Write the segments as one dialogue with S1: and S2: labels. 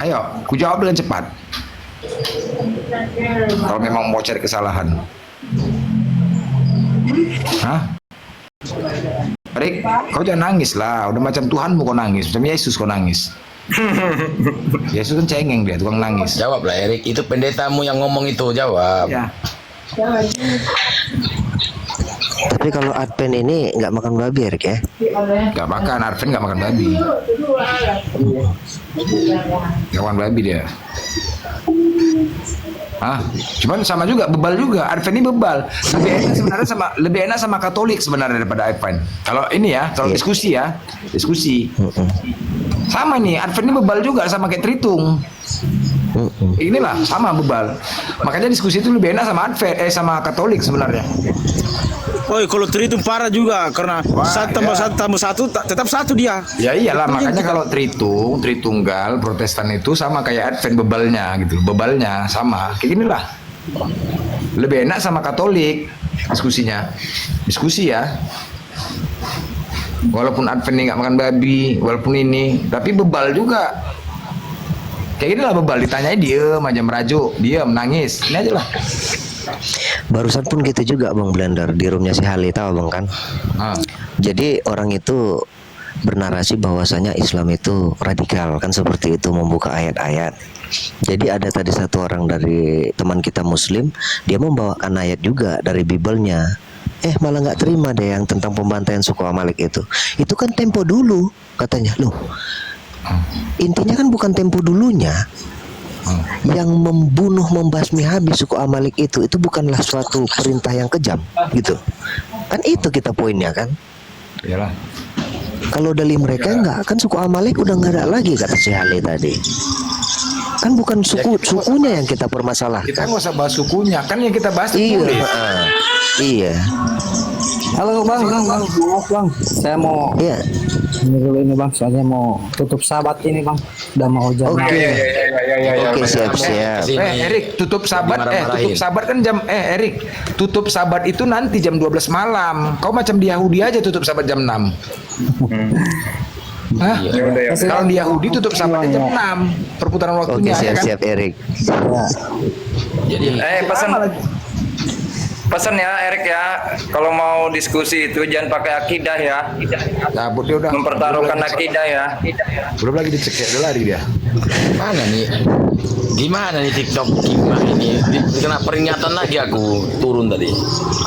S1: Ayo, ku jawab dengan cepat. Kalau memang mau cari kesalahan. Hah? Erik, kau jangan nangis lah. Udah macam Tuhanmu kau nangis, macam Yesus kau nangis. Yesus kan cengeng dia, tukang nangis.
S2: Jawablah Erik, itu pendetamu yang ngomong itu, jawab.
S1: Ya.
S3: Tapi kalau Advent ini nggak makan babi, Erik ya?
S1: Gak makan, Arven gak makan babi. Gak makan babi dia. Ah, cuman sama juga, bebal juga. Arven ini bebal. Lebih enak sama Katolik sebenarnya daripada Arven. Kalau ini ya, kalau diskusi ya, diskusi. Sama nih, Arven ini bebal juga sama kayak Tritung. Inilah sama bebal. Makanya diskusi itu lebih enak sama Advent, sama Katolik sebenarnya.
S4: Oh, kalau Tritung parah juga karena satu tambah satu tetap satu dia.
S1: Ya iyalah, makanya kalau Tritung, Tritunggal, Protestan itu sama kayak Advent bebalnya gitu, bebalnya sama. Kayak gini lah. Lebih enak sama Katolik diskusinya. Diskusi ya. Walaupun Advent ini nggak makan babi, walaupun ini, tapi bebal juga. Kayak gini lah bebal, ditanyai diem aja merajuk, diem nangis, ini aja lah.
S3: Barusan pun gitu juga Bang Blender di roomnya si Hali, tahu Bang kan? Jadi orang itu bernarasi bahwasanya Islam itu radikal kan, seperti itu, membuka ayat-ayat. Jadi ada tadi satu orang dari teman kita Muslim, dia membawakan ayat juga dari Biblenya. Malah nggak terima deh yang tentang pembantaian suku Amalek itu. Itu kan tempo dulu katanya. Loh, intinya kan bukan tempo dulunya. Yang membunuh, membasmi habis suku Amalek itu bukanlah suatu perintah yang kejam gitu. Kan itu kita poinnya kan.
S1: Iyalah.
S3: Kalau dari mereka enggak, kan suku Amalek udah nggak ada lagi kata si Hale tadi. Kan bukan sukunya yang kita permasalahkan.
S1: Kita nggak usah bahas sukunya, kan yang kita bahas
S3: Iya. Iya.
S5: Halo bang, maaf bang, saya mau
S3: Iya.
S5: ini dulu ini bang, soalnya mau tutup sahabat ini bang, udah mau jalan.
S3: Oke, siap.
S1: Erik, tutup sabat kan jam Erik, tutup sabat itu nanti jam 12 malam. Kau macam di Yahudi aja tutup sabat jam 6. Hah? Kalau di Yahudi tutup sabatnya jam 6. Perputaran waktunya.
S3: Oke, siap Erik.
S2: Jadi
S6: pesan ya Erik ya, kalau mau diskusi itu jangan pakai akidah ya.
S1: Cabut dia udah.
S6: Mempertaruhkan akidah ya.
S1: Belum lagi dicek ya, udah lari dia.
S2: mana nih? Gimana nih TikTok? Gimana ini? Kena peringatan lagi aku turun tadi.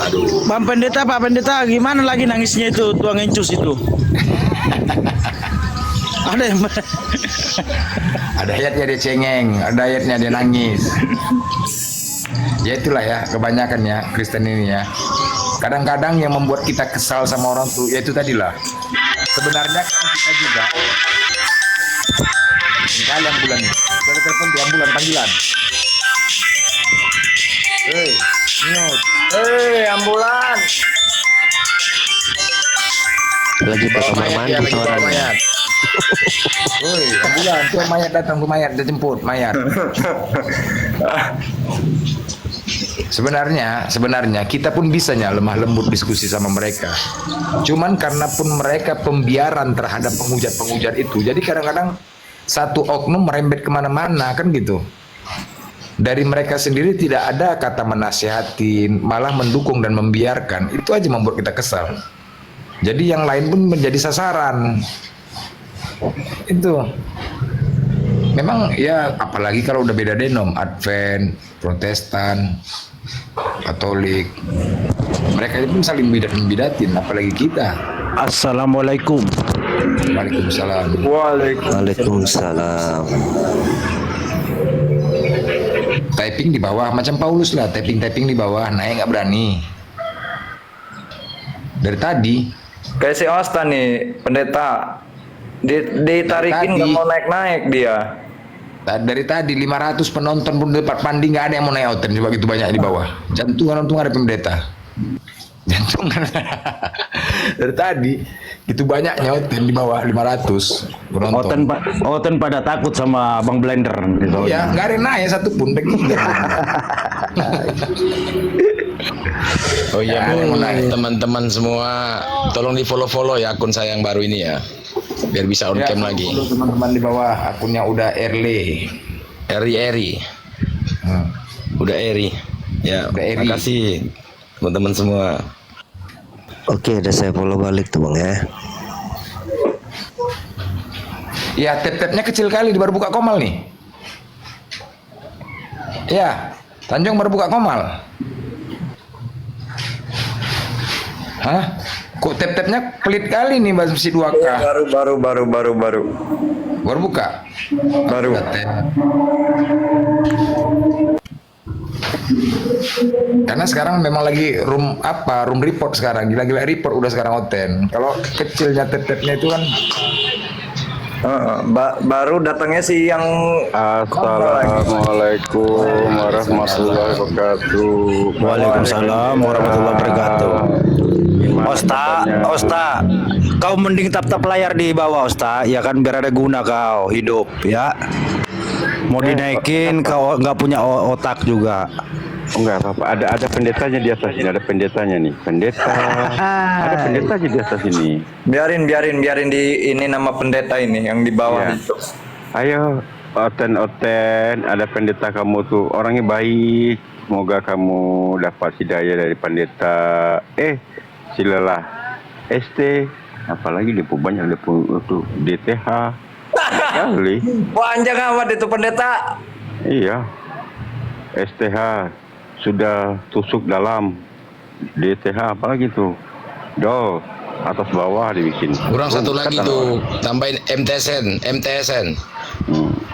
S2: Aduh.
S4: Bang Pendeta, Pak Pendeta, gimana lagi nangisnya itu tuang encus itu? Ada yang
S1: Ada ayatnya dia cengeng, ada ayatnya dia nangis. Ya itulah ya, kebanyakan ya Kristen ini ya. Kadang-kadang yang membuat kita kesal sama orang tuh, ya itu tadilah. Sebenarnya kan kita juga. Kalian bulan ini, saya telepon di ambulan panggilan. Nyut.
S6: Ambulan.
S3: Lagi bawa mandi
S2: Lagi bawa
S3: orang.
S2: mayat.
S1: Ambulan, tuh mayat datang, tuh mayat, dia jemput mayat. Sebenarnya kita pun bisanya lemah lembut diskusi sama mereka. Cuman karena pun mereka pembiaran terhadap penghujat-penghujat itu, jadi kadang-kadang satu oknum merembet kemana-mana kan gitu. Dari mereka sendiri tidak ada kata menasihatin, malah mendukung dan membiarkan. Itu aja membuat kita kesal. Jadi yang lain pun menjadi sasaran. Itu. Memang ya apalagi kalau udah beda denom, Advent, Protestan, Katolik, mereka pun saling membidatin, apalagi kita.
S4: Assalamualaikum.
S1: Waalaikumsalam.
S3: Waalaikumsalam.
S1: Typing di bawah macam Paulus lah, typing di bawah, naik nggak berani. Dari tadi.
S6: Kayak si Osta nih, pendeta. Ditarikin nggak mau naik-naik dia.
S1: Dari tadi 500 penonton pun dapat pandi, nggak ada yang mau naik oten, coba gitu banyak di bawah. Jantungan ada pendeta. Jantungan. Dari tadi itu banyaknya oten di bawah 500 penonton.
S4: Oten pada takut sama Bang Blender gitu.
S1: Ya nggak ada yang naik satupun.
S2: Oh iya, teman-teman semua, tolong di follow ya akun saya yang baru ini ya. biar bisa on cam lagi.
S1: Follow teman-teman di bawah akunnya udah Erle.
S2: Eri. Udah Eri. Ya,
S1: Udah Eri.
S2: terima kasih teman-teman semua.
S3: Oke, udah saya follow balik tuh bang ya.
S1: Ya, tab-tabnya kecil kali, baru buka Komal nih. Ya, Tanjung baru buka Komal. Hah? Kok tab-tabnya pelit kali nih masih 2K.
S6: Baru.
S1: Baru buka.
S6: Baru.
S1: Karena sekarang memang lagi room report sekarang, gila-gila report udah sekarang Oten. Kalau kecilnya tab-tabnya itu kan
S6: Baru datangnya sih yang
S7: Assalamualaikum warahmatullahi wabarakatuh.
S4: Waalaikumsalam warahmatullahi wabarakatuh. Osta, kau mending tap layar di bawah Osta, ya kan biar ada guna kau hidup ya. Mau dinaikin kau nggak punya otak juga.
S7: Enggak apa-apa, ada pendetanya di atas ini, ada pendetanya nih, pendeta. Ada pendetanya di atas ini.
S6: biarin di ini nama pendeta ini yang di bawah
S7: Ya.
S6: itu.
S7: Ayo, Oten, ada pendeta kamu tuh, orangnya baik. Semoga kamu dapat hidayah dari pendeta. Silalah. ST, apalagi dia banyak tuh DTH. Kali.
S6: Panjang amat itu pendeta.
S7: Iya. STH sudah tusuk dalam. DTH apalagi tuh? Dol, atas bawah dibikin.
S2: Kurang satu
S7: Kan
S2: lagi tuh, tambahin MTSN.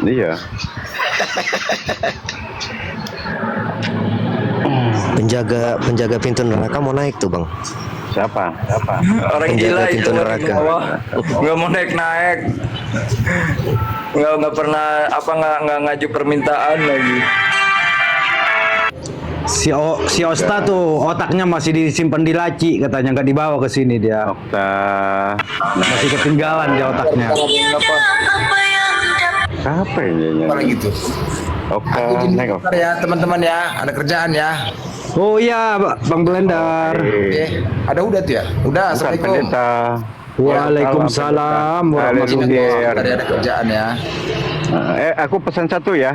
S7: Iya.
S3: Penjaga pintu neraka mau naik tuh bang.
S7: Siapa?
S6: Orang
S3: Penjaga
S6: gila itu
S3: pintu
S6: orang di
S3: neraka.
S6: bawah. Nggak mau naik. Nggak pernah nggak ngaju permintaan lagi.
S4: Si Osta tuh otaknya masih disimpan di laci katanya, nggak dibawa ke sini dia.
S7: Okta.
S4: Masih ketinggalan dia otaknya.
S7: Siapa ini?
S1: apa lagi tuh?
S7: Okta,
S1: Aku gini
S7: naik
S1: bentar ya teman-teman ya, ada kerjaan ya.
S4: Oh iya, Bang Blender.
S1: Ada udah tuh ya? Udah,
S7: Bukan
S1: assalamualaikum.
S7: pendeta.
S4: Waalaikumsalam warahmatullahi wabarakatuh.
S1: Tadi ada kerjaan ya.
S7: Aku pesan satu ya.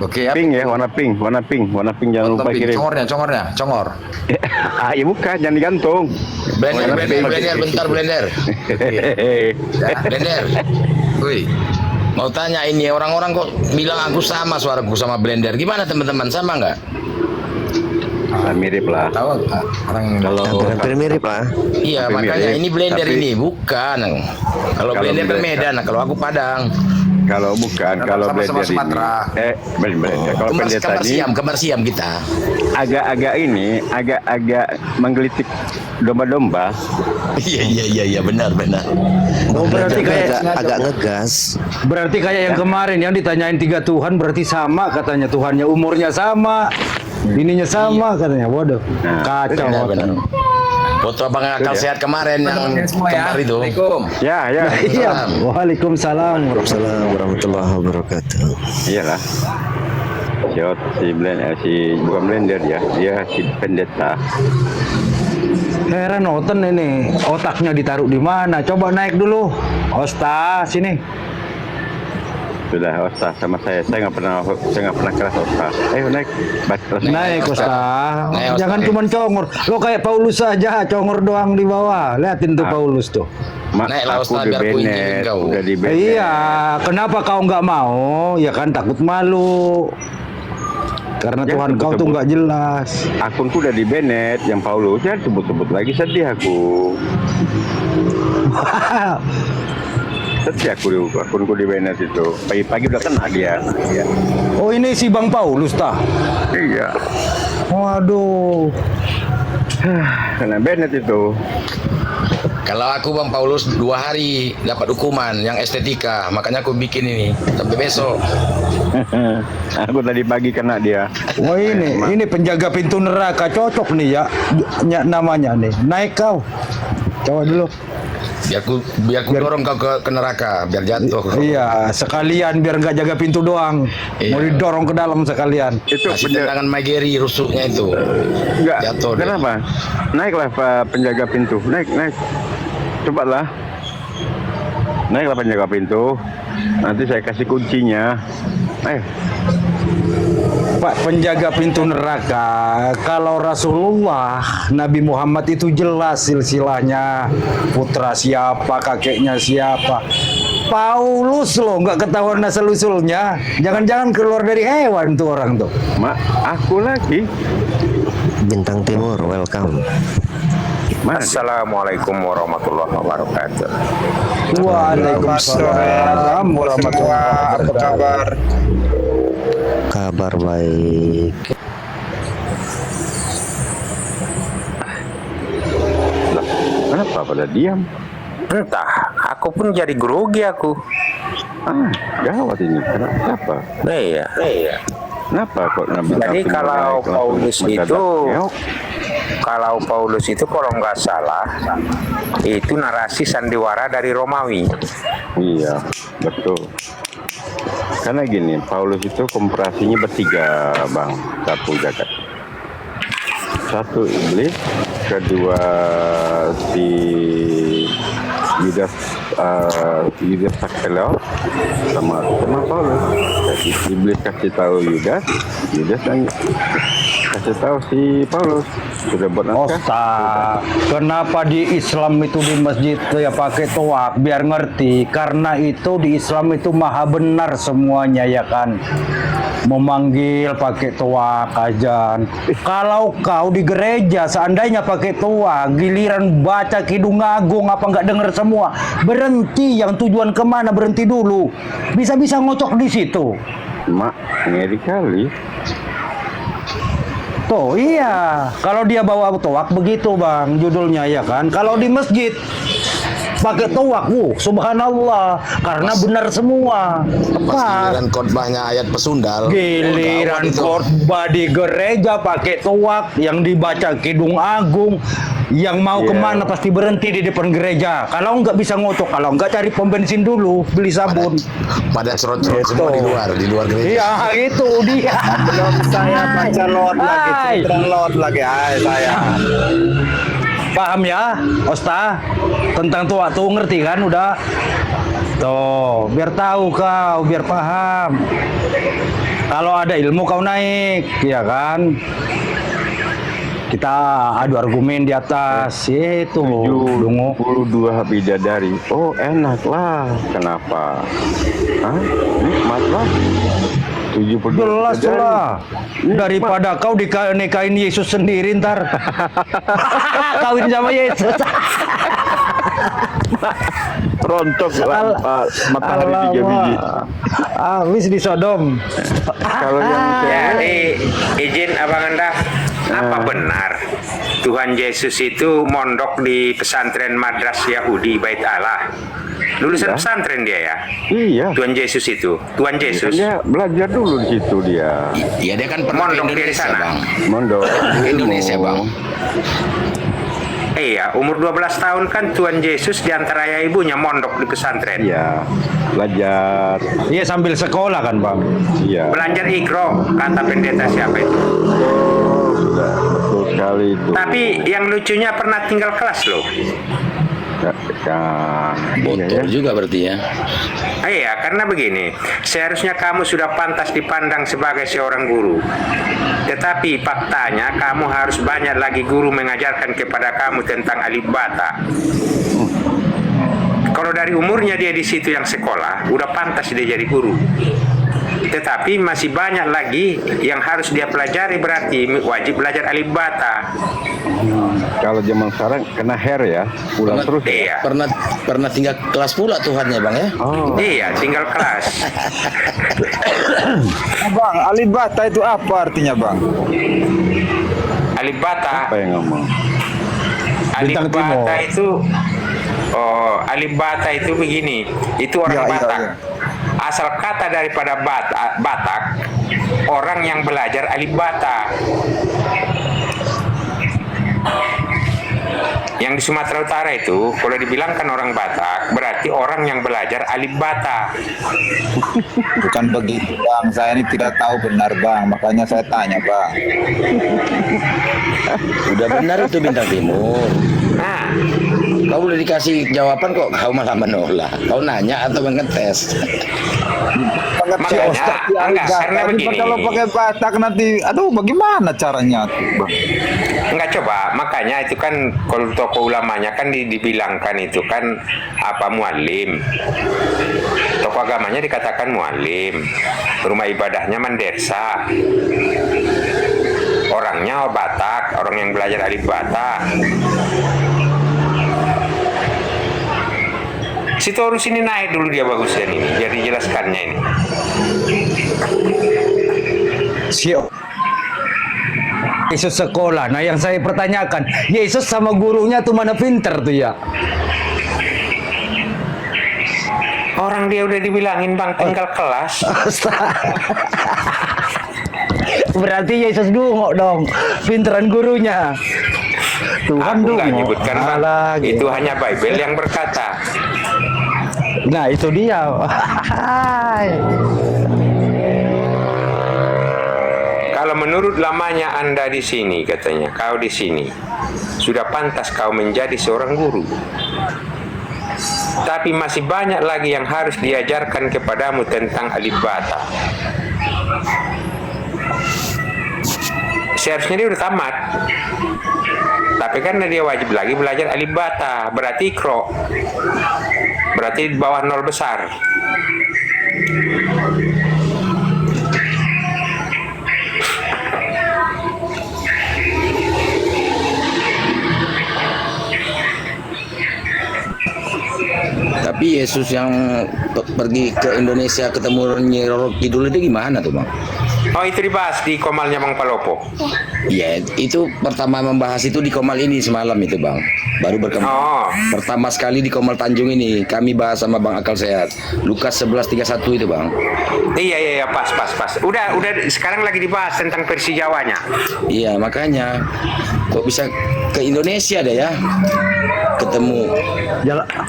S1: Oke ya.
S7: Pink ya, warna pink jangan lupa kirim.
S1: Congor.
S7: Ya bukan, jangan digantung.
S2: Blender, bentar Blender. Blender.
S1: Woi,
S2: Mau tanya ini, orang-orang kok bilang aku sama suaraku sama Blender. Gimana teman-teman, sama nggak?
S7: Mirip lah.
S1: tahu orang ini.
S3: Hampir mirip lah.
S2: Iya,
S7: Tapi
S2: makanya
S7: mirip.
S2: ini Blender
S7: Tapi-
S2: ini bukan. Kalau
S7: Kalau
S2: Blender kan
S7: mereka-
S2: Medan, kalau aku Padang.
S7: Kalau bukan, kalau
S1: Sama-sama
S7: blender
S1: Sumatera.
S7: ini, blender. Kalau pendeta ini
S2: Kembar siam kita.
S7: agak menggelitik domba-domba.
S2: Iya, benar.
S4: Oh, berarti kayak
S3: agak ngegas.
S4: Berarti kayak yang kemarin yang ditanyain 3 Tuhan berarti sama katanya, Tuhannya umurnya sama, ininya sama katanya. Waduh, kacau.
S2: Benar. Foto abang akal sehat kemarin yang
S1: Semua ya.
S2: kembar itu.
S1: Assalamualaikum.
S7: Ya.
S4: Iya, waalaikumsalam.
S3: Waalaikumsalam warahmatullahi wabarakatuh.
S7: Iyalah. Si bukan blender ya, dia si pendeta.
S4: Heran Oten ini, otaknya ditaruh di mana? Coba naik dulu. Osta, sini.
S7: Sudah Osta sama saya nggak pernah keras Osta. Ayo naik.
S4: Naik Osta.
S2: Naik, Osta.
S4: Jangan cuma congor. Lo kayak Paulus saja, congor doang di bawah. Liatin tuh Paulus tuh.
S2: Naiklah,
S7: Aku
S2: Osta,
S7: di
S2: biar ku injilin
S7: Bennett,
S2: kau.
S7: udah di Bennett.
S4: Iya, kenapa kau nggak mau? Ya kan takut malu. Karena
S7: Ya,
S4: Tuhan kau tuh
S7: sebut-sebut.
S4: nggak jelas.
S7: Akunku udah di Bennett, yang Paulus ya sebut-sebut lagi sedih aku. Sedih akunku di Bennett itu. Pagi-pagi udah kena dia. Iya.
S4: Oh ini si Bang Paulus tah.
S7: Iya.
S4: Waduh.
S7: Kena Bennett itu.
S2: Kalau aku Bang Paulus 2 hari dapat hukuman yang estetika, makanya aku bikin ini sampai besok.
S7: Aku tadi pagi kena dia.
S4: Wah ini penjaga pintu neraka cocok nih ya, namanya nih. Naik kau. Coba dulu.
S2: Biar ku dorong kau ke neraka, biar jatuh.
S4: Iya, sekalian biar nggak jaga pintu doang.
S2: Iya.
S4: Mau didorong ke dalam sekalian.
S7: Itu
S2: Kasih tendangan Mageri rusuknya itu.
S7: enggak.
S2: Jatuh dia.
S7: Kenapa? Naiklah Pak penjaga pintu. Naik. Cobalah. Naiklah penjaga pintu. Nanti saya kasih kuncinya.
S4: Pak penjaga pintu neraka, kalau Rasulullah Nabi Muhammad itu jelas silsilahnya, putra siapa, kakeknya siapa. Paulus loh nggak ketahuan asal usulnya. Jangan-jangan keluar dari hewan tuh orang tuh.
S7: Mak, aku lagi.
S3: Bintang Timur, welcome.
S8: Assalamualaikum warahmatullahi wabarakatuh.
S4: Waalaikumsalam warahmatullahi wabarakatuh.
S6: Apa kabar?
S3: Kabar baik.
S7: Lah, kenapa pada diam?
S8: Entah, aku pun jadi grogi aku.
S7: Gawat ini. Kenapa?
S8: Iya.
S7: Kenapa kok Nabi?
S8: Jadi kalau Paulus itu, kalau nggak salah, itu narasi sandiwara dari Romawi.
S7: Iya, betul. Karena gini, Paulus itu komparasinya bertiga, Bang. Satu jagat. Satu iblis, kedua si Yudas Sakelo sama Paulus. Jadi iblis kasih tahu Yudas kasih tahu si Paulus sudah buat naskah.
S4: Ustaz, kenapa di Islam itu di masjid tuh ya pakai toak biar ngerti? Karena itu di Islam itu maha benar semuanya ya kan. Memanggil pakai toak ajan. Kalau kau di gereja seandainya pakai toak, giliran baca Kidung Agung apa nggak dengar semua? Berhenti, yang tujuan kemana berhenti dulu. Bisa-bisa ngocok di situ.
S7: Mak, ngeri kali.
S4: Tuh iya, kalau dia bawa toak begitu bang, judulnya ya kan. Kalau di masjid pakai toak, subhanallah, karena benar semua.
S2: Pas giliran khotbahnya ayat pesundal.
S4: Giliran khotbah di gereja pakai toak, yang dibaca Kidung Agung, yang mau kemana pasti berhenti di depan gereja. Kalau nggak bisa ngocok, kalau nggak cari pom bensin dulu, beli sabun.
S2: Pada cerot-cerot semua di luar gereja.
S4: Iya itu dia.
S6: Belum saya baca lot lagi, lot lagi. Saya.
S4: Paham ya, Osta? Tentang tua tuh ngerti kan udah? Tuh, biar tahu kau, biar paham. Kalau ada ilmu kau naik, ya kan? Kita adu argumen di atas, itu.
S7: 72 bidadari. Oh, enak lah. Kenapa? Nikmat lah. 72
S4: Jelas
S7: bidadari.
S4: lah. Daripada kau nikahin Yesus sendiri ntar. Kawin sama Yesus.
S7: Rontok lah matahari 3 biji.
S4: Habis di Sodom.
S7: Kalau yang
S8: Jadi izin abang Anda, apa benar Tuhan Yesus itu mondok di pesantren Madras Yahudi Bait Allah? Lulusan pesantren dia ya?
S7: Iya.
S8: Tuhan Yesus itu, Tuhan Yesus.
S7: Dia belajar dulu di situ dia.
S2: Iya, dia kan pernah ke
S8: Mondok dia di
S2: Indonesia,
S8: sana.
S2: Bang.
S7: Mondok.
S2: Ke Indonesia, Bang.
S8: Iya, umur 12 tahun kan Tuhan Yesus diantara ayah ibunya mondok di pesantren.
S7: Iya. Belajar.
S4: Iya sambil sekolah kan bang.
S7: Iya.
S8: Belajar ikro, kata pendeta siapa itu.
S7: Sudah betul sekali itu.
S8: Tapi yang lucunya pernah tinggal kelas loh.
S2: Botol juga berarti ya.
S8: Iya, karena begini, seharusnya kamu sudah pantas dipandang sebagai seorang guru. Tetapi faktanya kamu harus banyak lagi guru mengajarkan kepada kamu tentang alif bata. Kalau dari umurnya dia di situ yang sekolah, udah pantas dia jadi guru. Tetapi masih banyak lagi yang harus dia pelajari, berarti wajib belajar alif bata.
S7: Kalau zaman sekarang kena hair ya, pulang terus.
S8: Iya.
S2: Pernah tinggal kelas pula Tuhannya, Bang ya.
S7: Oh.
S8: Iya, tinggal kelas.
S6: Bang, alibata itu apa artinya, Bang?
S8: Alif bata.
S7: Apa yang ngomong?
S8: Alif
S4: Bintang Timur.
S8: bata itu, alif bata itu begini, itu orang Batak. Asal kata daripada Batak, orang yang belajar alif bata. Yang di Sumatera Utara itu, kalau dibilangkan orang Batak, berarti orang yang belajar alif bata.
S6: Bukan begitu, Bang. Saya ini tidak tahu benar, Bang. Makanya saya tanya, Bang.
S2: Udah benar itu Bintang Timur.
S8: Nah,
S2: Kau udah dikasih jawaban kok kau malah menolak. Kau nanya atau mengetes?
S8: Makanya, enggak, karena begini.
S6: Kalau pakai Batak nanti, aduh bagaimana caranya tuh, Bang?
S8: Enggak, coba, makanya itu kan kalau tokoh ulamanya kan dibilangkan itu kan apa, mualim. Tokoh agamanya dikatakan mualim. Rumah ibadahnya Mandersa. Orangnya Batak, orang yang belajar alif Batak. Sitorus ini naik dulu dia bagusnya ini, biar dijelaskannya ini.
S4: Yesus sekolah. Nah, yang saya pertanyakan, Yesus sama gurunya tuh mana pinter tuh ya?
S8: Orang dia udah dibilangin Bang, tinggal kelas.
S4: Berarti Yesus dungo dong, pinteran gurunya. Tuhan
S8: Aku nggak
S4: dungo.
S8: nyebutkan Bang,
S4: Lagi.
S8: itu hanya Bible yang berkata.
S4: Nah, itu dia.
S8: Kalau menurut lamanya Anda di sini, katanya, kau di sini, sudah pantas kau menjadi seorang guru. Tapi masih banyak lagi yang harus diajarkan kepadamu tentang alif bata. Seharusnya dia udah tamat. Tapi karena dia wajib lagi belajar alif bata, berarti ikro. Berarti di bawah 0 besar.
S2: Tapi Yesus yang pergi ke Indonesia ketemu Nyi Roro Kidul itu gimana tuh Bang?
S8: Oh, itu dibahas di Komalnya Bang Palopo.
S2: Iya, itu pertama membahas itu di Komal ini semalam itu Bang. Baru berkembang.
S8: Oh.
S2: Pertama sekali di Komal Tanjung ini kami bahas sama Bang Akal Sehat. Lukas 11:31 itu Bang.
S8: Iya, pas. Udah sekarang lagi dibahas tentang versi Jawanya.
S2: Iya, makanya kok bisa ke Indonesia deh ya ketemu.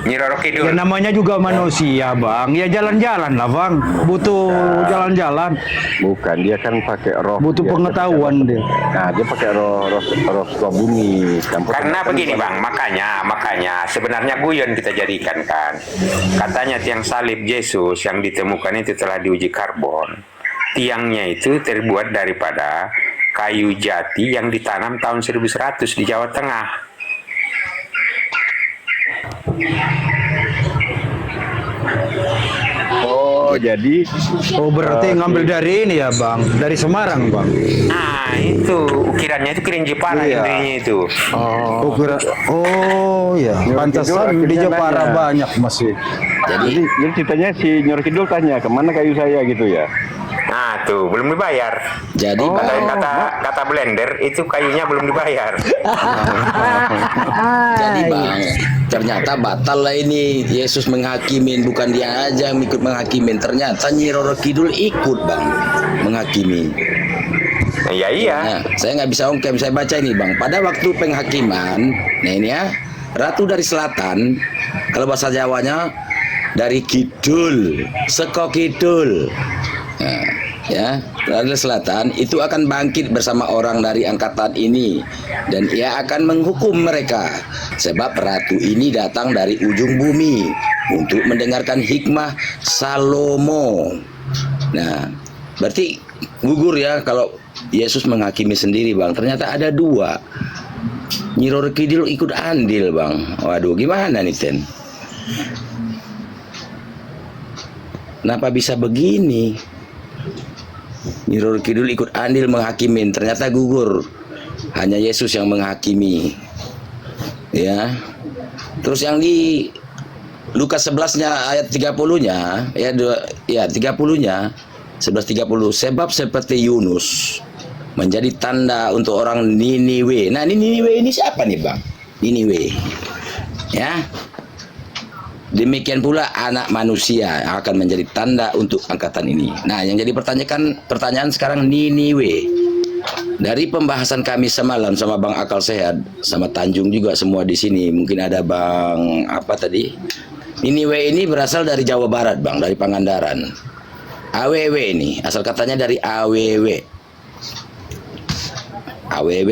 S8: Nyi Roro Kidul.
S4: Ya namanya juga manusia, Bang. Ya jalan-jalan lah, Bang. Butuh jalan-jalan.
S7: Bukan, dia kan pakai roh.
S4: Butuh pengetahuan dia.
S7: Nah, dia pakai roh bumi.
S8: Karena begini Bang, makanya sebenarnya guyon kita jadikan kan. Katanya tiang salib Yesus yang ditemukan itu telah diuji karbon. Tiangnya itu terbuat daripada kayu jati yang ditanam tahun 1100 di Jawa Tengah.
S7: Oh, jadi
S4: Berarti ngambil dari ini ya, Bang. Dari Semarang, Bang.
S8: Nah, itu ukirannya itu kirin Jepara intinya itu.
S4: Ya. Pantesan di Jepara banyak masih.
S7: jadi ceritanya si Nyor Kidul tanya kemana kayu saya gitu ya.
S8: Nah, tuh belum dibayar.
S2: Jadi
S8: Kata blender itu kayunya belum dibayar.
S2: Jadi Bang, ternyata batal lah ini. Yesus menghakimin, bukan dia aja yang ikut menghakimin. Ternyata Nyi Roro Kidul ikut Bang menghakimi.
S8: Iya.
S2: Nah, saya nggak bisa ongkem, saya baca ini Bang. Pada waktu penghakiman, nah ini ya, Ratu dari Selatan, kalau bahasa Jawanya dari Kidul, Seko Kidul. Nah, ya, dari Selatan itu akan bangkit bersama orang dari angkatan ini dan ia akan menghukum mereka sebab ratu ini datang dari ujung bumi untuk mendengarkan hikmah Salomo. Nah, berarti gugur ya kalau Yesus menghakimi sendiri Bang. Ternyata ada dua. Nyi Roro Kidul ikut andil Bang. Waduh, gimana nih Ten? Kenapa bisa begini? Nyi Roro Kidul ikut andil menghakimin, ternyata gugur. Hanya Yesus yang menghakimi. Ya. Terus yang di Lukas 11-nya ayat 30-nya, ya 30-nya 11:30, sebab seperti Yunus menjadi tanda untuk orang Niniwe. Nah, Niniwe ini siapa nih, Bang? Niniwe. Ya. Demikian pula anak manusia akan menjadi tanda untuk angkatan ini. Nah, yang jadi pertanyaan sekarang Niniwe. Dari pembahasan kami semalam sama Bang Akal Sehat, sama Tanjung juga semua di sini. Mungkin ada Bang apa tadi? Niniwe ini berasal dari Jawa Barat, Bang, dari Pangandaran. AWW ini, asal katanya dari AWW. AWW.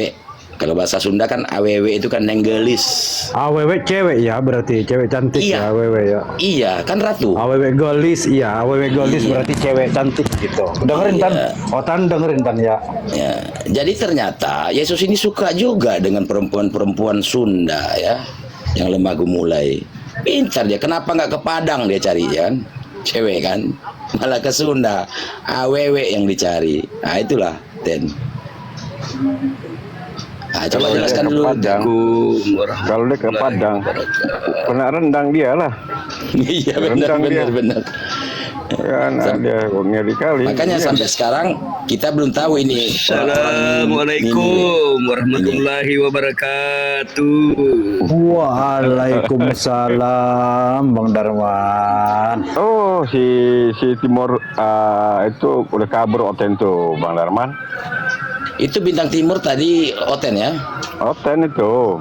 S2: Kalau bahasa Sunda kan AWW itu kan nenggelis.
S4: AWW cewek ya, berarti cewek cantik
S2: Iya.
S4: ya AWW ya.
S2: Iya, kan ratu.
S4: AWW gelis, iya AWW gelis berarti cewek cantik gitu. Dengerin Tan, Tan dengerin Tan ya.
S2: Ya, jadi ternyata Yesus ini suka juga dengan perempuan-perempuan Sunda ya, yang lemah gemulai. Pintar dia, kenapa nggak ke Padang dia cari ya kan? Cewek kan, malah ke Sunda, AWW yang dicari. Nah itulah Ten. Nah, coba
S7: Kalau dia
S2: jelaskan
S7: ke
S2: dulu.
S7: Padang, kalau dia ke Padang, kena rendang dia lah.
S2: Iya benar
S7: Rendang dia.
S2: benar.
S7: Karena dia ngeri kali.
S2: Makanya
S7: Iya.
S2: sampai sekarang kita belum tahu ini.
S9: Assalamualaikum warahmatullahi wabarakatuh.
S4: Waalaikumsalam Bang Darman.
S7: Oh, si Timur itu udah kabur Oten tuh, Bang Darman.
S2: Itu bintang timur tadi Oten ya.
S7: Oten itu.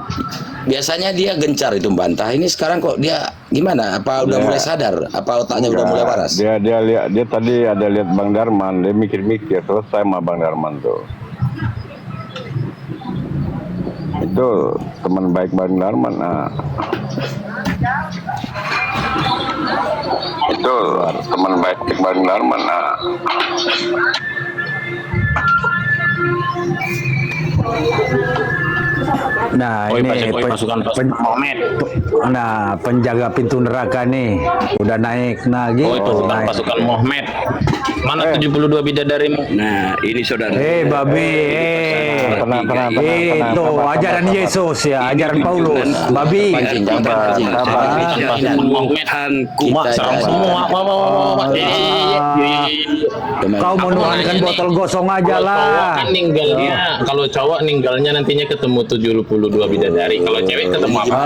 S2: Biasanya dia gencar itu membantah. Ini sekarang kok dia gimana? Apa udah
S7: Ya.
S2: mulai sadar? Apa otaknya udah mulai waras?
S7: Dia lihat, dia tadi ada lihat Bang Darman, dia mikir-mikir selesai sama Bang Darman tuh. Itu teman baik Bang Darman. Itu teman baik Bang Darman.
S4: Nah ini nah penjaga pintu neraka nih udah naik lagi. Naik.
S9: Pasukan Mohammed. Mana 72 bidadarimu? Nah, ini saudara.
S4: Babi,
S7: Tenang.
S4: itu ajaran Yesus ya, ajaran Paulus. Babi.
S2: Pancing, jangan pancing.
S9: Mohammedhanku.
S2: Kita
S9: Semua.
S4: Kau menuhankan botol gosong aja lah.
S9: Kan ninggalnya, kalau cowok ninggalnya nantinya ketemu 72 bidadari. Kalau cewek ketemu apa?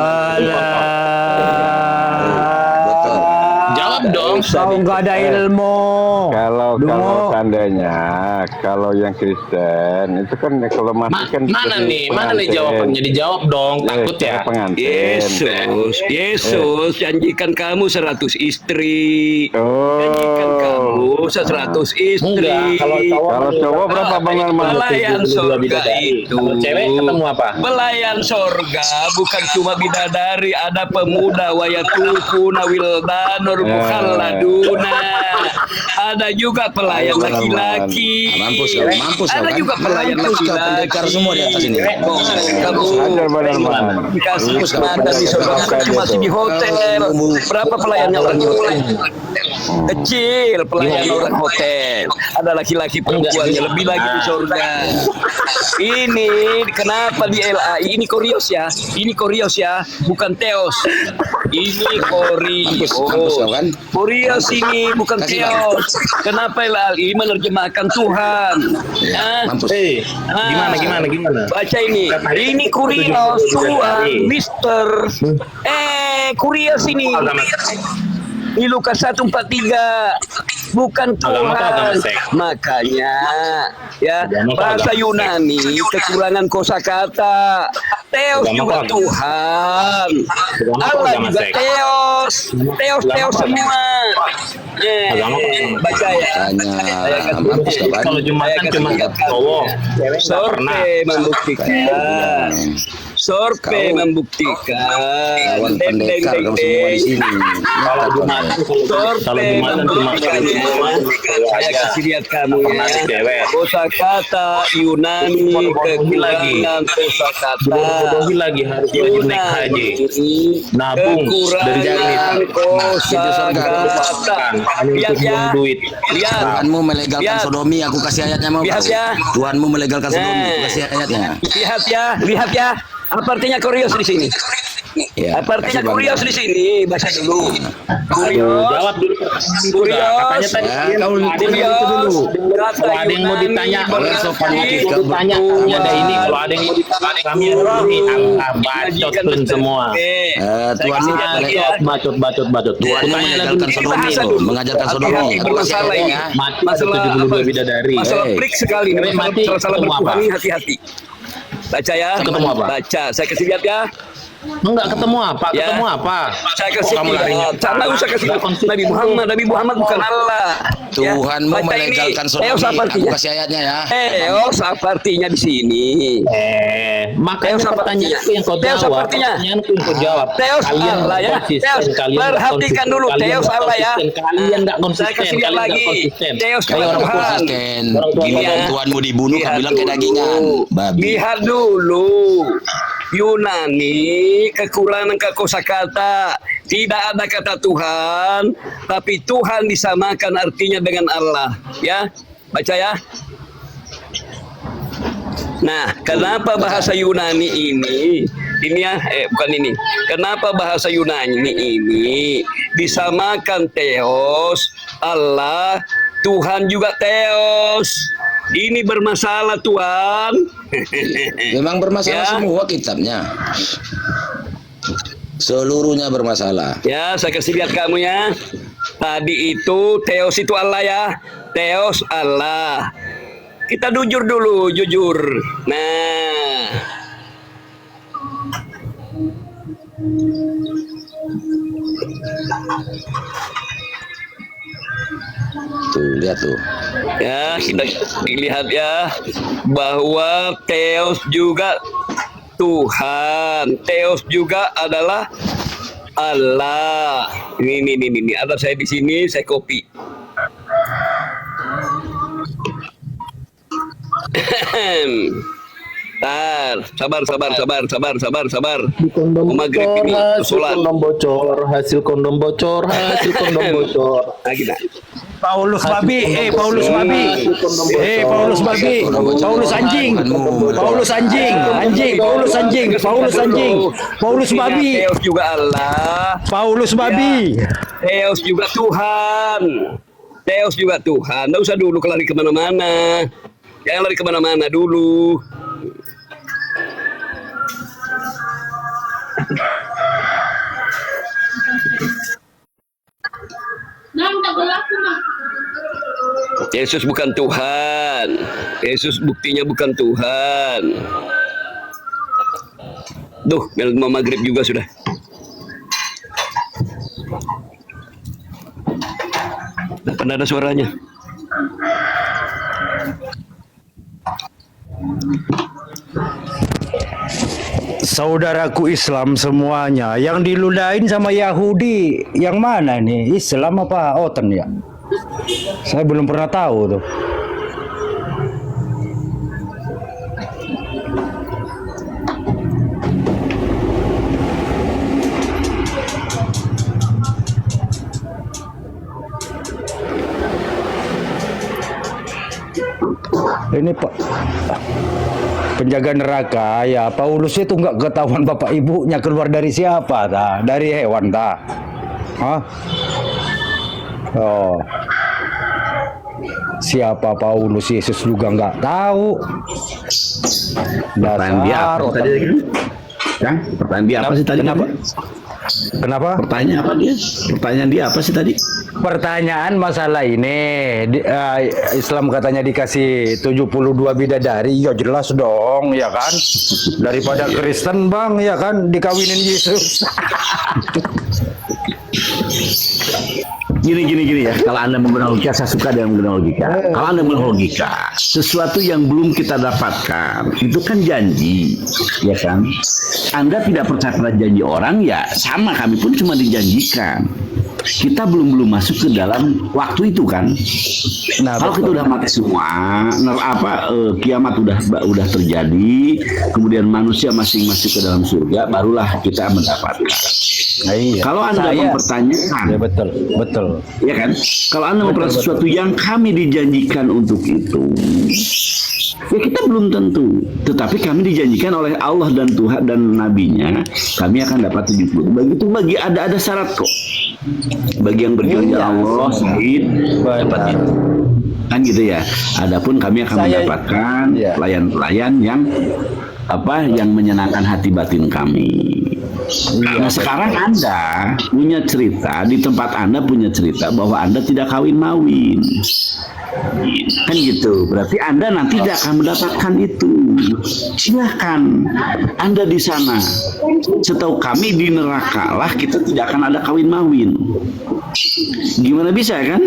S9: Jawab dong.
S4: Kau nggak ada ilmu.
S7: Kalau seandainya kalau yang Kristen itu kan kalau mati kan
S9: Mana nih
S7: pengantin.
S9: jawabannya? Dijawab dong. Takut ya.
S7: Pengantin.
S9: Yesus janjikan kamu 100 istri. Janjikan kamu 100 istri.
S7: Kalau cowok berapa Bang Arman?
S9: Pelayan sorga itu.
S6: Kalau cewek ketemu apa?
S9: Pelayan sorga bukan cuma bidadari, ada pemuda wayatufuna wildanur mukhalladuna. Ada juga pelayan laki-laki.
S2: Mampus kau
S9: Ada
S2: kan?
S9: juga pelayan
S2: Mampus kau,
S9: laki-laki.
S2: pendekar semua di atas ini.
S9: Kamu
S7: Ajar Bang Arman.
S9: dikasih
S2: Mampus kau,
S9: ada di sorga cuma di hotel. Berapa pelayannya orang di hotel? Kecil pelayan orang hotel. Ada laki-laki perempuannya lebih lagi di sorga. Ini kenapa di LAI ini Korios ya? Ini Korios ya, bukan Teos. Ini
S2: Mampus kau kan?
S9: Korios ini bukan
S2: Kasih,
S9: Teos. Kenapa LAI menerjemahkan Tuhan?
S2: Mampus.
S6: Gimana?
S9: Baca ini. Ini Kurios Tuhan, Mister. Kurios ini. Ini Lukas 1:43. Bukan
S6: Agama atau agama
S9: Tuhan.
S6: seks?
S9: Makanya ya
S6: Agama atau
S9: bahasa
S6: agama
S9: Yunani kekurangan kosakata. Teos
S6: Agama
S9: juga
S6: atau agama?
S9: Tuhan.
S6: Agama atau
S9: Allah
S6: agama
S9: juga
S6: seks?
S9: Teos. Teos semua.
S6: Agama atau agama?
S9: Baca ya.
S2: Tanya, mampus kau kan?
S6: Kalau Jumatan cuma cowok, cewek nggak pernah.
S9: Sorpe membuktikan. Sorpe
S2: Kau-
S9: membuktikan.
S2: Lawan pendekar kau semua di sini.
S6: Kalau Jumatan, kalau Jumatan cuma semua.
S9: Saya kasih lihat kamu ya.
S6: Pernah si cewek.
S9: Kosakata Yunani kekurangan kosakata.
S6: Bodoh lagi harus wajib naik haji. Nabung dari
S9: kekurangan kosakata. Lihat ya.
S6: duit.
S9: Lihat.
S2: Tuhanmu melegalkan
S9: Lihat.
S2: sodomi, aku kasih ayatnya mau
S9: Lihat
S2: kau.
S9: ya.
S2: Tuhanmu melegalkan sodomi, aku kasih ayatnya.
S9: Lihat ya. Apa artinya Kurios di sini?
S2: Ya,
S9: Apa artinya
S2: kasih Bang
S9: Kurios
S2: Darman.
S9: di sini? Baca dulu.
S6: Jawab dulu pertanyaan dulu. Katanya tadi
S2: Ya, kau
S6: ada yang itu dulu. Kalau ada yang mau ditanya, kau tanya kami ada ini. Kalau ada yang mau ditanya, kami ada ini. Bacot pun semua.
S2: Tuhanmu
S6: Bacot.
S2: Tuhanmu melegalkan sodomi
S9: bahasa
S2: loh,
S9: dulu.
S2: mengajarkan sodomi.
S9: Hati-hati,
S2: Aku kasih
S9: masalah ini.
S2: ayatnya.
S6: Mati ada
S9: Masalah
S6: 72
S9: apa?
S6: bidadari.
S9: Masalah
S2: Hey.
S9: trik sekali.
S6: Cewek mati,
S9: Masalah
S6: ketemu
S9: bertuhan
S6: apa?
S9: ini hati-hati. Baca ya.
S6: Ketemu apa?
S9: Baca. Saya kasih lihat ya.
S6: Enggak ketemu apa?
S9: Ya.
S6: Ketemu apa?
S9: Saya
S6: Kok
S9: kasih
S6: kamu larinya?
S9: tidak usah kasih
S6: Nggak konsisten.
S9: Nabi Muhammad bukan Allah.
S2: Tuhanmu
S9: Baca ini.
S2: melegalkan
S9: Teos
S2: sodomi.
S9: apa
S2: Aku
S9: artinya?
S2: kasih ayatnya ya.
S9: Teos apa artinya di sini?
S6: Makanya
S9: Teos apa
S6: pertanyaanku yang kau
S9: Teos apa
S6: jawab.
S9: artinya?
S6: Pertanyaanku yang kau jawab.
S9: Teos
S6: Kalian
S9: Allah ya.
S6: konsisten,
S9: Teos.
S6: kalian nggak
S9: Perhatikan
S6: konsisten,
S9: dulu.
S6: kalian
S9: Teos
S6: nggak
S9: Allah ya.
S6: konsisten, kalian nggak
S9: Saya
S6: konsisten,
S9: kasih lihat
S6: kalian nggak
S9: lagi.
S6: konsisten.
S9: Teos
S2: Kayak orang
S9: Tuhan.
S2: konsisten.
S6: Orang tua
S2: Giliran
S9: Tuhan.
S2: Tuhanmu dibunuh, kau
S9: Lihat
S2: bilang kedagingan. Babi.
S9: Lihat dulu. Yunani kekurangan kosakata. Tidak ada kata Tuhan, tapi Tuhan disamakan artinya dengan Allah. Ya, baca ya. Nah, kenapa bahasa Yunani ini ya, bukan ini. Kenapa bahasa Yunani ini disamakan Theos, Allah, Tuhan juga Theos. Ini bermasalah Tuhan.
S2: Memang bermasalah
S9: Ya.
S2: semua kitabnya. Seluruhnya bermasalah.
S9: Ya, saya kasih lihat kamu ya. Tadi itu Theos itu Allah ya. Theos Allah. Kita jujur dulu, jujur. Nah.
S2: Tuh, lihat tuh.
S9: Ya, kita lihat ya bahwa Theos juga Tuhan. Theos juga adalah Allah. Ini ada saya di sini, saya copy. Sabar. Maghrib ini sholat.
S6: Hasil kondom bocor.
S9: Nah, kita.
S4: Paulus babi, Paulus babi, Paulus babi, Paulus anjing, Paulus anjing, Paulus babi,
S9: Theos juga Allah.
S4: Paulus babi.
S9: Theos juga Tuhan. Theos juga Tuhan. Nggak usah dulu lari kemana-mana. Jangan lari kemana-mana dulu. Yesus bukan Tuhan. Yesus buktinya bukan Tuhan. Duh, mau maghrib juga sudah. Depan ada suaranya.
S4: Saudaraku Islam semuanya, yang diludahin sama Yahudi, yang mana nih? Islam apa Oten ya? Saya belum pernah tahu tuh. Ini Pak penjaga neraka ya, Paulus itu nggak ketahuan bapak ibunya keluar dari siapa dah? Dari hewan dah. Hah? Oh. Siapa Paulus? Yesus juga nggak tahu.
S10: Pertanyaan dia apa sih tadi? Yang pertanyaan dia apa sih tadi?
S4: Kenapa?
S10: Pertanyaan apa dia? Pertanyaan dia apa sih tadi?
S4: Pertanyaan masalah ini Islam katanya dikasih 72 bidadari, ya jelas dong ya kan, daripada Kristen bang ya kan dikawinin Yesus.
S10: Gini ya, kalau Anda menggunakan logika, saya suka dengan menggunakan logika. Kalau Anda menggunakan logika, sesuatu yang belum kita dapatkan, itu kan janji, ya kan? Anda tidak percaya pada janji orang, ya sama, kami pun cuma dijanjikan. Kita belum masuk ke dalam waktu itu kan. Nah, kalau kita udah mati semua, kiamat udah terjadi, kemudian manusia masing-masing ke dalam surga, barulah kita mendapatkan.
S4: Nah, iya.
S10: Kalau Anda mempertanyakan,
S4: ya betul.
S10: Ya kan? Kalau Anda mempertanyakan sesuatu yang kami dijanjikan untuk itu, ya kita belum tentu. Tetapi kami dijanjikan oleh Allah dan Tuhan dan Nabi-Nya, kami akan dapat 70. Begitu bagi ada syarat kok. Bagi yang berjuang Allah, syahid, dapat itu. Kan gitu ya. Adapun kami akan mendapatkan pelayan-pelayan yang menyenangkan hati batin kami. Nah sekarang Anda punya cerita, di tempat Anda punya cerita bahwa Anda tidak kawin-mawin. Kan gitu. Berarti Anda nanti tidak akan mendapatkan itu. Silahkan Anda di sana. Setahu kami di neraka lah kita tidak akan ada kawin-mawin. Gimana bisa kan?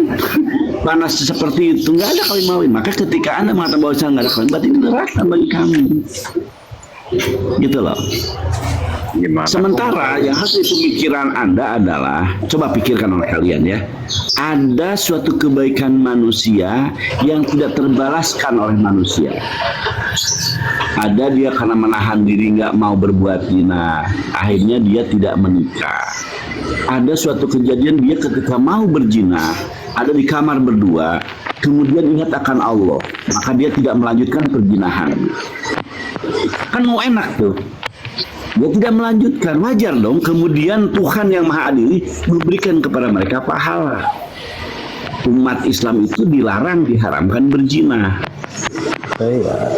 S10: Panas seperti itu nggak ada kawin-mawin. Maka ketika Anda mengatakan bahwa saya nggak ada kawin, berarti ini neraka bagi kami. Gitu loh.
S7: Gimana?
S10: Sementara yang harus di pemikiran Anda adalah, coba pikirkan oleh kalian ya, ada suatu kebaikan manusia yang tidak terbalaskan oleh manusia. Ada dia karena menahan diri nggak mau berbuat zina, akhirnya dia tidak menikah. Ada suatu kejadian dia ketika mau berzina, ada di kamar berdua, kemudian ingat akan Allah, maka dia tidak melanjutkan perzinahan. Kan mau enak tuh. Dia tidak melanjutkan, wajar dong. Kemudian Tuhan yang Maha Adil memberikan kepada mereka pahala. Umat Islam itu dilarang, diharamkan berzina.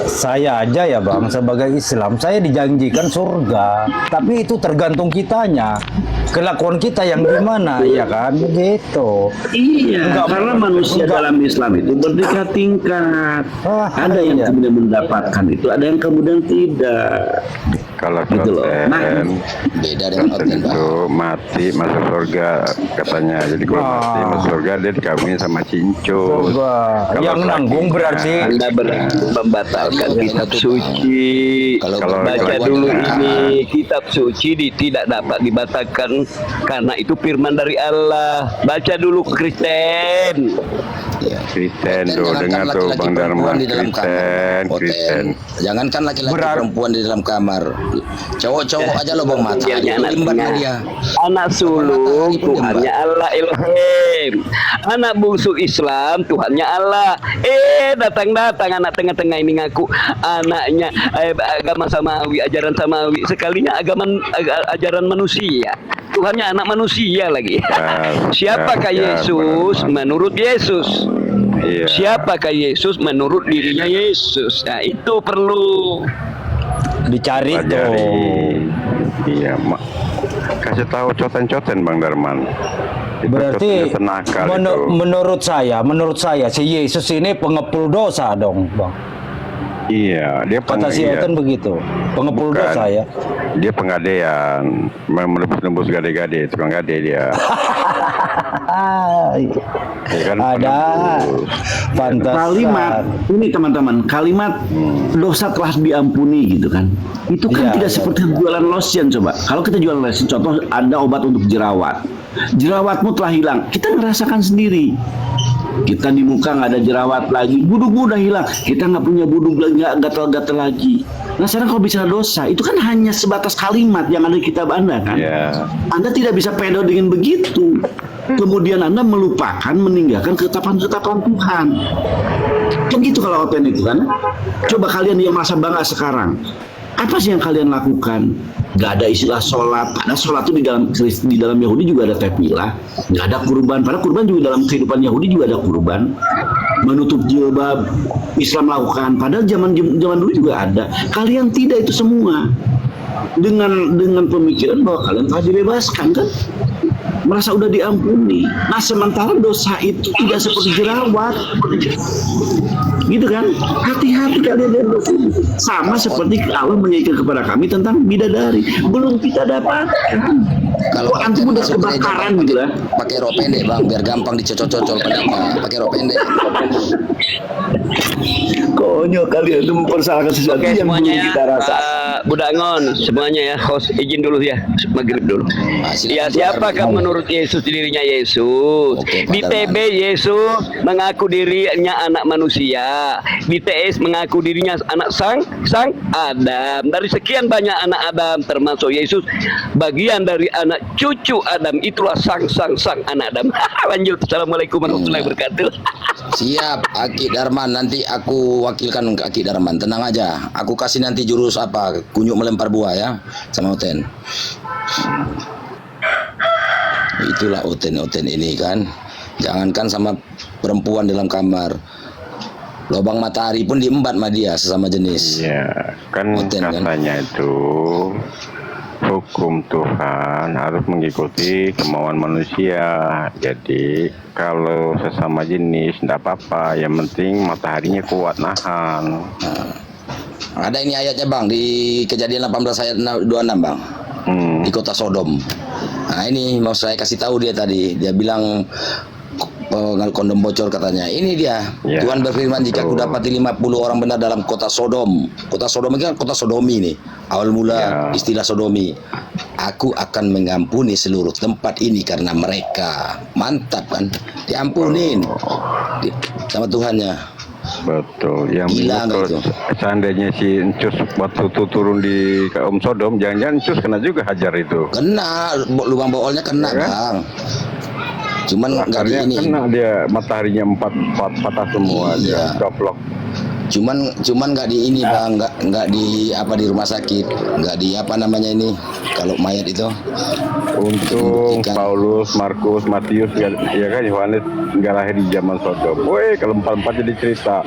S4: Saya aja ya Bang, sebagai Islam saya dijanjikan surga, tapi itu tergantung kitanya, kelakuan kita yang gimana, ya kan, begitu.
S10: Iya, karena manusia dalam Islam itu bertingkat-tingkat. Ada yang kemudian mendapatkan itu, ada yang kemudian tidak.
S7: Kalau
S10: Gitu loh.
S7: konten
S3: Beda dengan konten, Bang.
S7: itu mati masuk surga katanya. Jadi kalau mati masuk surga dia dikawinin sama cincin. Kalau
S4: Yang nanggung berarti
S9: Anda membatalkan kitab suci.
S3: Kalau
S9: Baca dulu ini kitab suci tidak dapat dibatalkan karena itu firman dari Allah. Baca dulu Kristen.
S7: Kristen tuh, dengar tuh Bang Darman, Kristen.
S3: Jangankan laki-laki perempuan di dalam kamar, cowok-cowok aja lo bang mata aja lo limbatnya dia.
S9: Anak sulung Tuhannya Allah Elohim. Anak bungsu Islam Tuhannya Allah. Datang-datang anak tengah-tengah ini ngaku anaknya agama Samawi, ajaran Samawi. Sekalinya ajaran manusia. Tuhannya anak manusia lagi. Siapakah Yesus menurut Yesus?
S7: Iya.
S9: Siapakah Yesus menurut dirinya Yesus? Nah, itu perlu
S4: dicari tuh.
S7: Pelajari. Iya, kasih tahu coten-coten Bang Darman. Itu
S4: Berarti
S7: cotennya penakal itu.
S4: menurut saya si Yesus ini pengepul dosa dong, Bang.
S7: Iya, dia
S4: Kata si Oten begitu, pengepul
S7: Bukan.
S4: dosa ya.
S7: Dia pengadean, menembus gade-gade, tukang gade dia. Dia kan
S4: Ada pantas
S10: Kalimat ini teman-teman, kalimat dosa telah diampuni gitu kan. Itu kan tidak seperti jualan lotion coba. Kalau kita jualan lotion, contoh ada obat untuk jerawat. Jerawatmu telah hilang, kita merasakan sendiri. Kita di muka nggak ada jerawat lagi, budukmu udah hilang, kita nggak punya buduk lagi, nggak gatal-gatal lagi. Nah sekarang kalau bicara dosa, itu kan hanya sebatas kalimat yang ada di kitab Anda kan. Anda tidak bisa pedo dengan begitu. Kemudian Anda melupakan, meninggalkan ketetapan-ketetapan Tuhan. Kan gitu kalau Oten itu kan. Coba kalian yang merasa bangga sekarang, apa sih yang kalian lakukan? Gak ada istilah sholat. Ada sholat itu di dalam Yahudi juga ada tepilah. Gak ada kurban. Padahal kurban juga dalam kehidupan Yahudi juga ada kurban. Menutup jilbab Islam lakukan. Padahal zaman dulu juga ada. Kalian tidak itu semua. Dengan pemikiran bahwa kalian telah dibebaskan kan. Merasa udah diampuni. Nah sementara dosa itu tidak seperti jerawat. Gitu kan? Hati-hati kalian dengan dosa. Sama seperti Allah mengingatkan kepada kami tentang bidadari. Belum kita dapatkan.
S3: Kalau
S10: antum udah kebakaran gitu lah.
S3: Pakai rok pendek bang, biar gampang dicocol-cocol pendeknya. Pakai rok pendek.
S10: Konyol kalian itu mempersalahkan sesuatu yang belum kita rasa.
S9: Budangon semuanya ya, host izin dulu ya, maghrib dulu. Ya siapakah menurut Yesus dirinya Yesus? Di TB Yesus mengaku dirinya anak manusia. Di TS mengaku dirinya anak sang Adam. Dari sekian banyak anak Adam termasuk Yesus bagian dari anak cucu Adam, itulah sang anak Adam. Lanjut. Assalamualaikum warahmatullahi wabarakatuh.
S3: Siap, Aki Darman. Nanti aku wakilkan ke Aki Darman. Tenang aja. Aku kasih nanti jurus apa? Kunyuk melempar buah ya, sama Oten. Itulah Oten ini kan. Jangankan sama perempuan dalam kamar, lubang matahari pun diembat sama dia, sesama jenis.
S7: Iya, kan
S3: Oten,
S7: katanya itu hukum Tuhan harus mengikuti kemauan manusia. Jadi kalau sesama jenis tidak apa-apa, yang penting mataharinya kuat nahan.
S2: Ada ini ayatnya Bang di Kejadian 18 ayat 26 Bang. Di kota Sodom. Nah ini mau saya kasih tahu dia tadi. Dia bilang kondom bocor katanya. Ini dia.
S7: Ya,
S2: Tuhan berfirman, jika aku dapati 50 orang benar dalam kota Sodom. Kota Sodom ini kan kota Sodomi nih. Awal mula istilah Sodomi. Aku akan mengampuni seluruh tempat ini karena mereka. Mantap kan? Diampunin sama Tuhannya.
S7: Betul. Yang
S2: Gila
S7: kalau
S2: itu.
S7: seandainya si Encus waktu itu turun di kaum Sodom, jangan-jangan Encus kena juga hajar itu.
S2: Kena, lubang boolnya kena
S7: Ya kan?
S2: Bang. Cuman nggak di
S7: Akarnya
S2: ini.
S7: kena dia, mataharinya patah semua dia,
S2: Iya.
S7: coplok.
S2: Cuman nggak di ini Bang, nggak di apa di rumah sakit, nggak di apa namanya ini kalau mayat itu.
S7: Untung
S2: Membuktikan.
S7: Paulus, Markus, Matius, ya kan Yohanes nggak lahir di zaman Sodom. Woi, kalau empat jadi cerita.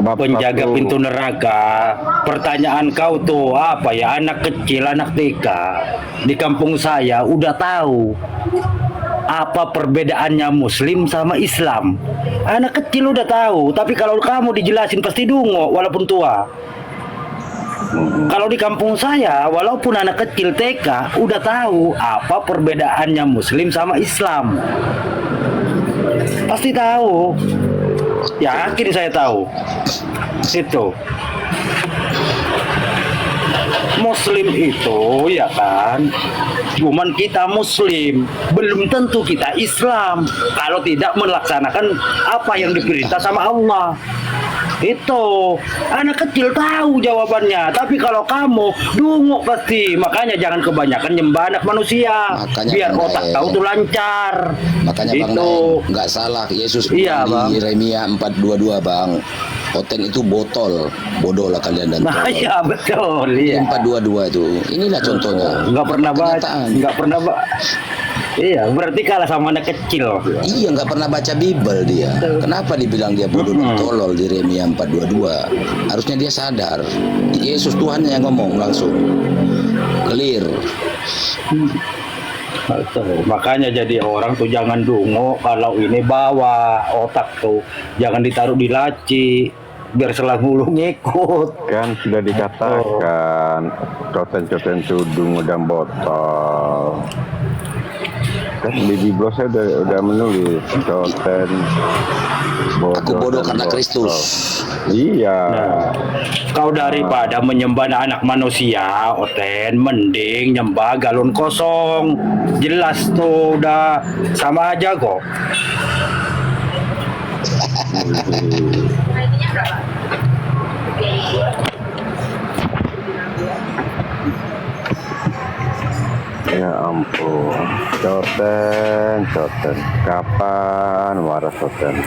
S7: Bab
S4: Penjaga
S7: 1.
S4: pintu neraka. Pertanyaan kau tuh apa ya, anak kecil, anak TK di kampung saya udah tahu apa perbedaannya Muslim sama Islam. Anak kecil udah tahu, tapi kalau kamu dijelasin pasti dungo walaupun tua. Kalau di kampung saya, walaupun anak kecil TK udah tahu apa perbedaannya Muslim sama Islam. Pasti tahu. Yakin saya tahu. Itu. Muslim itu ya kan, cuman kita Muslim, belum tentu kita Islam kalau tidak melaksanakan apa yang diperintah sama Allah. Itu anak kecil tahu jawabannya, tapi kalau kamu dungu pasti. Makanya jangan kebanyakan nyembah anak manusia.
S2: Makanya
S4: biar
S2: Bang
S4: otak
S2: Daeng.
S4: kau tuh lancar.
S2: Makanya Bang
S4: Itu.
S2: Daeng, nggak salah Yesus
S4: Iya,
S2: di
S4: Bang.
S2: Yeremia 4:22 Bang. Oten itu botol, bodoh lah kalian dan
S4: Nah,
S2: tolol.
S4: iya betul, iya.
S2: 4:22 itu. Inilah contohnya.
S4: Nggak pernah baca,
S2: Kenyataan.
S4: nggak pernah baca. Iya, berarti kalah sama anak kecil.
S2: Iya, nggak pernah baca Bible dia. Kenapa dibilang dia bodoh dan tolol di Yeremia 4:22? Harusnya dia sadar. Yesus Tuhannya yang ngomong langsung. Clear.
S4: Betul. Makanya jadi orang tuh jangan dungo kalau ini bawa otak tuh, jangan ditaruh di laci biar selang ngikut.
S7: Kan sudah dikatakan coten-coten tudung dan botol. Kan di Bible saya udah menulis coten bodoh.
S2: Aku bodoh
S7: dan
S2: karena
S7: botol.
S2: Kristus.
S7: Iya.
S4: Nah, kau daripada menyembah anak manusia, Oten, mending nyembah galon kosong. Jelas tuh udah sama aja kok.
S7: Ya ampun, coten, kapan waras coten?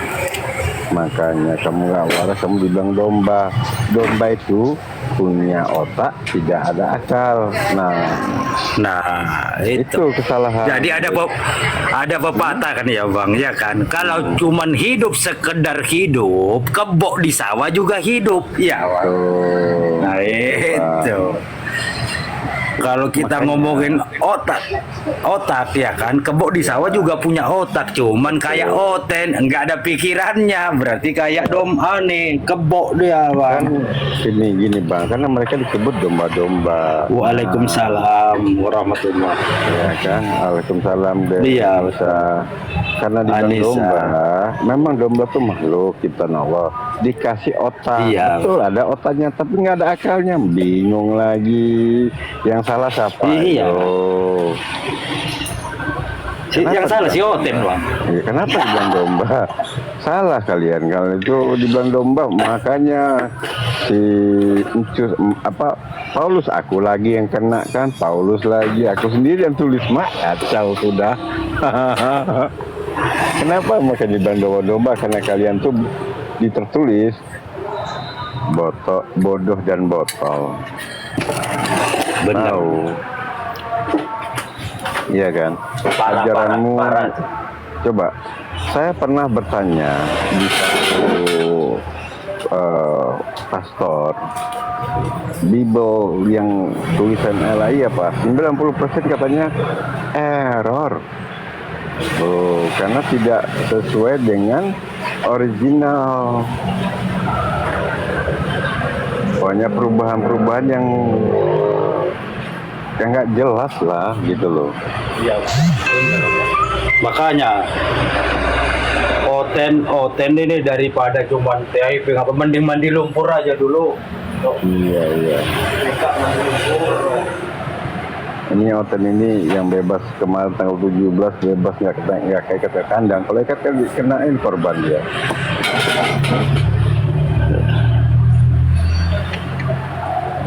S7: Makanya kamu nggak waras, kamu dibilang domba. Domba itu punya otak, tidak ada akal.
S4: Nah,
S7: Itu kesalahan.
S4: Jadi ada pepatah kan ya Bang, ya kan? Kalau cuman hidup sekedar hidup, kebok di sawah juga hidup, ya Bang.
S7: Tuh.
S4: Nah itu. Kalau kita ngomongin otak ya kan, kebok di sawah juga punya otak, cuman kayak Oten, nggak ada pikirannya, berarti kayak nih, kebok dia Bang.
S7: Gini bang, karena mereka disebut domba-domba.
S4: Waalaikumsalam warahmatullahi.
S7: Ya kan, waalaikumsalam deh.
S4: Iya,
S7: Bisa. Karena dibilang
S4: Anissa.
S7: domba, memang domba tuh makhluk ciptaan Allah, dikasih otak.
S4: Iya.
S7: Betul, ada otaknya, tapi nggak ada akalnya. Bingung lagi. Yang salah siapa?
S4: Iya.
S7: Ayo.
S4: Yang salah si Oten Bang.
S7: Ya, kenapa dibilang domba? Salah kalian kalau itu dibilang domba, makanya si Encus, Paulus, aku lagi yang kena kan, Paulus lagi, aku sendiri yang tulis, kacau sudah. Kenapa makanya dibilang domba-domba? Karena kalian tuh ditertulis bodoh dan botol.
S4: Benar.
S7: Tahu. Iya kan? Ajaranmu. Coba, saya pernah bertanya di satu pastor Bible yang tulisan LAI apa 90% katanya error. Karena tidak sesuai dengan original. banyak perubahan-perubahan yang nggak jelas lah gitu loh.
S4: Iya. Makanya Oten ini daripada cuman TIP, ngapa mending mandi lumpur aja dulu.
S7: Iya. Ini Oten ini yang bebas kemarin tanggal 17 bebas nggak kayak kata kandang. Kalau ikat kan dikenain korban dia.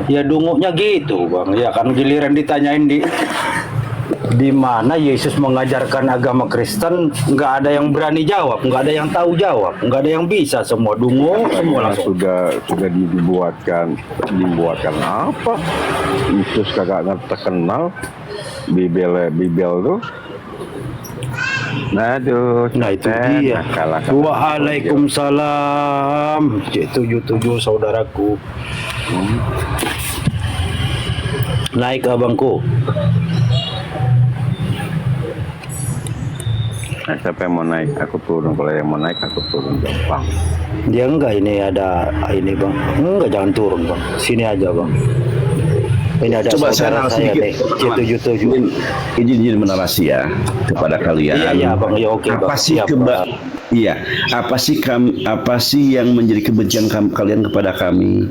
S4: Ya dunguknya gitu bang, ya kan giliran ditanyain di mana Yesus mengajarkan agama Kristen, nggak ada yang berani jawab, nggak ada yang tahu jawab, nggak ada yang bisa, semua dungu, semua langsung.
S7: Sudah dibuatkan apa? Yesus kagak terkenal, Bibel tuh. Nah itu dia. Waalaikumsalam.
S4: C77 saudaraku. Naik abangku.
S7: Nah, siapa yang mau naik? Aku turun. Kalau yang mau naik, aku turun. Gampang.
S4: Dia enggak, ini ada ini bang. Enggak, jangan turun bang. Sini aja bang. Ini ada
S10: coba
S4: saudara saya nih, C77.
S10: Izin menarasi ya kepada kalian.
S4: Iya bang, ya oke bang.
S10: Apa sih yang menjadi kebencian kalian kepada kami?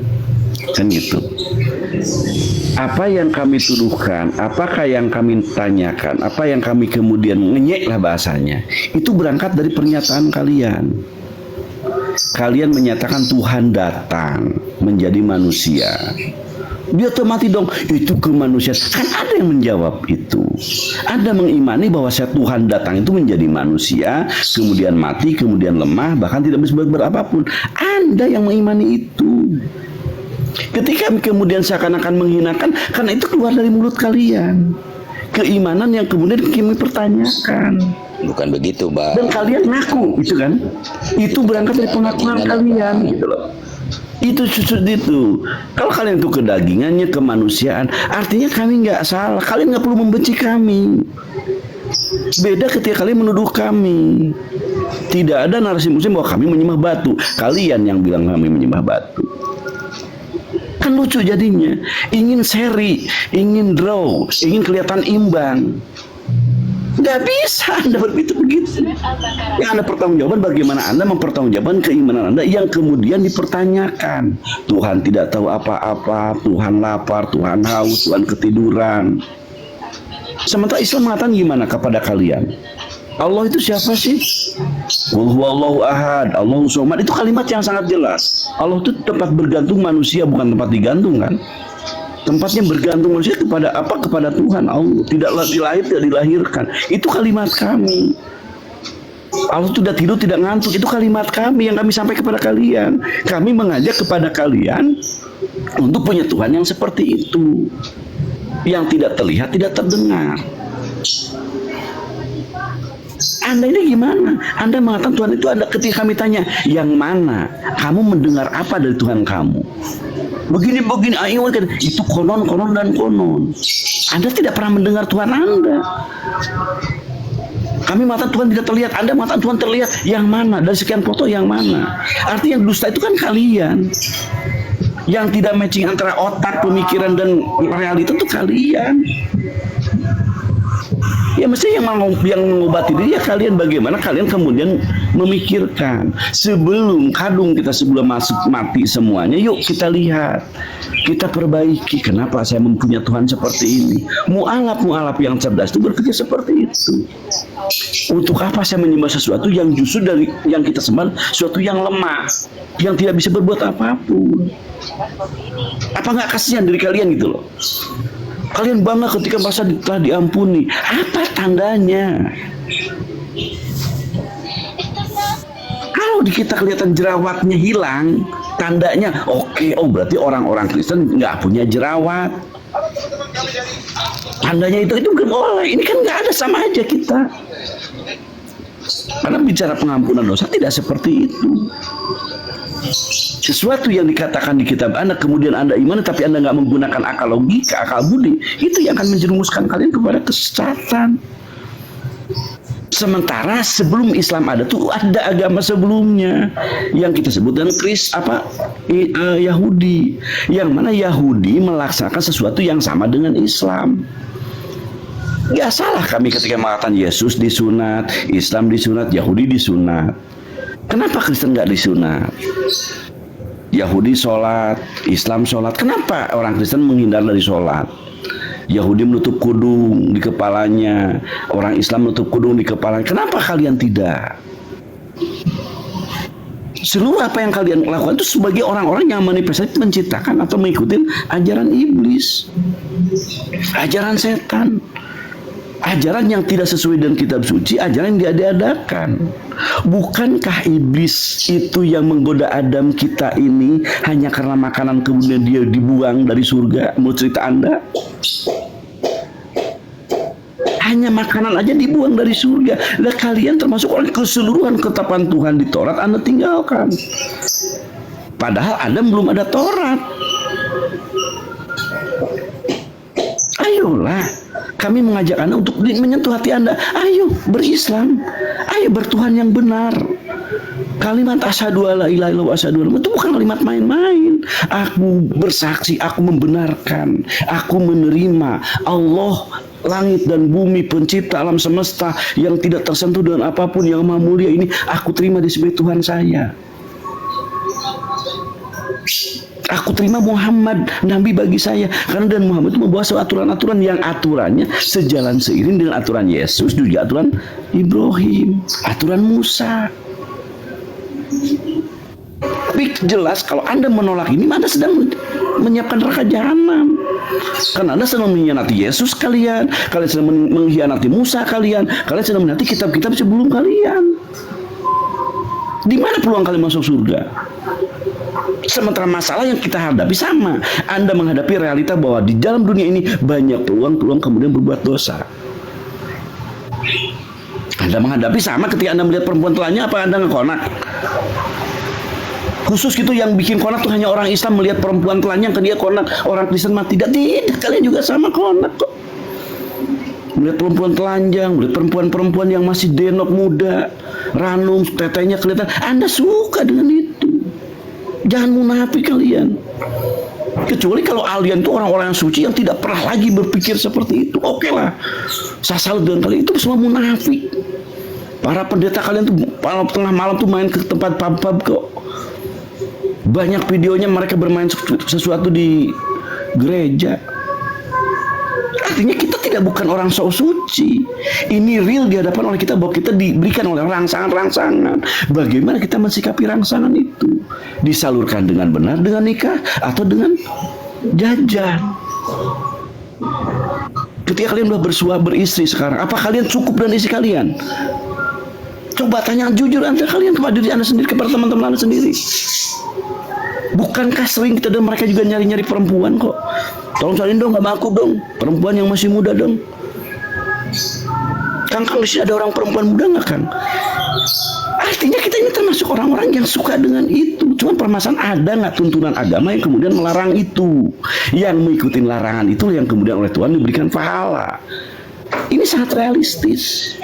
S10: Kan gitu. Apa yang kami tuduhkan, apakah yang kami tanyakan, apa yang kami kemudian ngenyek lah bahasanya, itu berangkat dari pernyataan kalian. Kalian menyatakan Tuhan datang menjadi manusia. Dia mati dong, itu kemanusiaan. Kan ada yang menjawab itu. Ada mengimani bahwa Tuhan datang itu menjadi manusia, kemudian mati, kemudian lemah, bahkan tidak bisa berapapun. Ada yang mengimani itu. Ketika kemudian seakan-akan menghinakan, karena itu keluar dari mulut kalian. Keimanan yang kemudian kami pertanyakan.
S2: Bukan begitu, Bang.
S10: Dan kalian ngaku, itu kan? Itu berangkat dari pengakuan kalian, gitu loh. Itu itu. Kalau kalian itu kedagingannya, kemanusiaan, artinya kami nggak salah. Kalian nggak perlu membenci kami. Beda ketika kalian menuduh kami. Tidak ada narasi muslim bahwa kami menyembah batu. Kalian yang bilang kami menyembah batu. Kan lucu jadinya. Ingin seri, ingin draw, ingin kelihatan imbang. Nggak bisa Anda berpikir begitu. Yang Anda pertanggungjawaban bagaimana Anda mempertanggungjawabkan keimanan Anda yang kemudian dipertanyakan. Tuhan tidak tahu apa-apa, Tuhan lapar, Tuhan haus, Tuhan ketiduran. Sementara Islam mengatakan gimana kepada kalian? Allah itu siapa sih? Qul huwallahu ahad, Allahu somad. Itu kalimat yang sangat jelas. Allah itu tempat bergantung manusia, bukan tempat digantung kan? Tempatnya bergantung manusia kepada apa? Kepada Tuhan Allah. Tidaklah tidak dilahirkan. Itu kalimat kami. Allah tidak tidur, tidak ngantuk. Itu kalimat kami yang kami sampaikan kepada kalian. Kami mengajak kepada kalian untuk punya Tuhan yang seperti itu, yang tidak terlihat, tidak terdengar. Anda ini gimana? Anda mengatakan Tuhan itu ada, ketika kami tanya, yang mana? Kamu mendengar apa dari Tuhan kamu? Begini, ayo, itu konon, dan konon. Anda tidak pernah mendengar Tuhan Anda. Kami mengatakan Tuhan tidak terlihat, Anda mengatakan Tuhan terlihat. Yang mana? Dari sekian foto yang mana? Artinya dusta itu kan kalian. Yang tidak matching antara otak, pemikiran, dan realita itu kalian. Ya mesti yang mengobati diri ya kalian. Bagaimana kalian kemudian memikirkan sebelum kadung kita, sebelum mati semuanya, yuk kita lihat, kita perbaiki. Kenapa saya mempunyai Tuhan seperti ini? Mu'alaf yang cerdas itu berpikir seperti itu. Untuk apa saya menyembah sesuatu yang justru dari yang kita sembah sesuatu yang lemah, yang tidak bisa berbuat apapun? Apa nggak kasihan dari kalian gitu loh? Kalian bangga ketika merasa telah diampuni. Apa tandanya? Kalau di kita kelihatan jerawatnya hilang, tandanya oke, berarti orang-orang Kristen nggak punya jerawat. Tandanya itu bukan oleh. Ini kan nggak ada, sama aja kita. Karena bicara pengampunan dosa tidak seperti itu. Sesuatu yang dikatakan di kitab Anda, kemudian Anda iman, tapi Anda nggak menggunakan akal logika, akal budi, itu yang akan menjerumuskan kalian kepada kesesatan. Sementara sebelum Islam ada tuh ada agama sebelumnya yang kita sebut dengan Yahudi, yang mana Yahudi melaksanakan sesuatu yang sama dengan Islam. Gak salah kami ketika mengatakan Yesus disunat, Islam disunat, Yahudi disunat. Kenapa Kristen gak disunat? Yahudi sholat, Islam sholat. Kenapa orang Kristen menghindar dari sholat? Yahudi menutup kudung di kepalanya, orang Islam menutup kudung di kepalanya. Kenapa kalian tidak? Seluruh apa yang kalian lakukan itu sebagai orang-orang yang manifestasi menciptakan atau mengikuti ajaran iblis, ajaran setan, ajaran yang tidak sesuai dengan kitab suci, ajaran yang diadakan. Bukankah iblis itu yang menggoda Adam kita ini hanya karena makanan kemudian dia dibuang dari surga? Menurut cerita Anda, hanya makanan aja dibuang dari surga. Lah kalian termasuk orang keseluruhan ketetapan Tuhan di Taurat Anda tinggalkan. Padahal Adam belum ada Taurat. Ayolah, kami mengajak Anda untuk menyentuh hati Anda. Ayo berislam, ayo bertuhan yang benar. Kalimat asyhadu alla ilaha illallah wa asyhadu anna itu bukan kalimat main-main. Aku bersaksi, aku membenarkan, aku menerima Allah, langit dan bumi, pencipta alam semesta yang tidak tersentuh dengan apapun, yang maha mulia ini aku terima di sebagai Tuhan saya. Aku terima Muhammad Nabi bagi saya, karena dan Muhammad itu membawa aturan-aturan yang aturannya sejalan seiring dengan aturan Yesus, juga aturan Ibrahim, aturan Musa. Tapi jelas kalau Anda menolak ini, Anda sedang menyiapkan neraka jahanam. Karena Anda sedang mengkhianati Yesus kalian sedang mengkhianati Musa kalian sedang mengkhianati kitab-kitab sebelum kalian. Di mana peluang kalian masuk surga? Sementara masalah yang kita hadapi sama. Anda menghadapi realita bahwa di dalam dunia ini banyak peluang kemudian berbuat dosa. Anda menghadapi sama ketika Anda melihat perempuan telanjang, apa Anda ngekonak? Khusus gitu yang bikin konak tuh hanya orang Islam melihat perempuan telanjang ke dia konak, orang Kristen mah tidak. Kalian juga sama konak kok. Melihat perempuan telanjang, melihat perempuan-perempuan yang masih denok muda, ranum, tetenya kelihatan, Anda suka dengan itu. Jangan munafik kalian. Kecuali kalau kalian itu orang-orang yang suci yang tidak pernah lagi berpikir seperti itu. Oke lah, saya salut dengan kalian, itu semua munafik. Para pendeta kalian tuh tengah malam tuh main ke tempat pub-pub kok. Banyak videonya mereka bermain sesuatu di gereja. Artinya kita bukan orang sok suci. Ini real di hadapan oleh kita, bahwa kita diberikan oleh rangsangan-rangsangan. Bagaimana kita mensikapi rangsangan itu? Disalurkan dengan benar dengan nikah atau dengan jajan? Ketika kalian sudah bersuami beristri sekarang, apa kalian cukup dengan istri kalian? Coba tanya jujur antara kalian kepada diri Anda sendiri, kepada teman-teman Anda sendiri. Bukankah sering kita dan mereka juga nyari-nyari perempuan kok? Tolong cariin dong, sama aku dong, perempuan yang masih muda dong. Kang di sini ada orang perempuan muda nggak Kang? Artinya kita ini termasuk orang-orang yang suka dengan itu. Cuma permasalahan ada nggak tuntunan agama yang kemudian melarang itu? Yang mengikuti larangan itu yang kemudian oleh Tuhan diberikan pahala. Ini sangat realistis.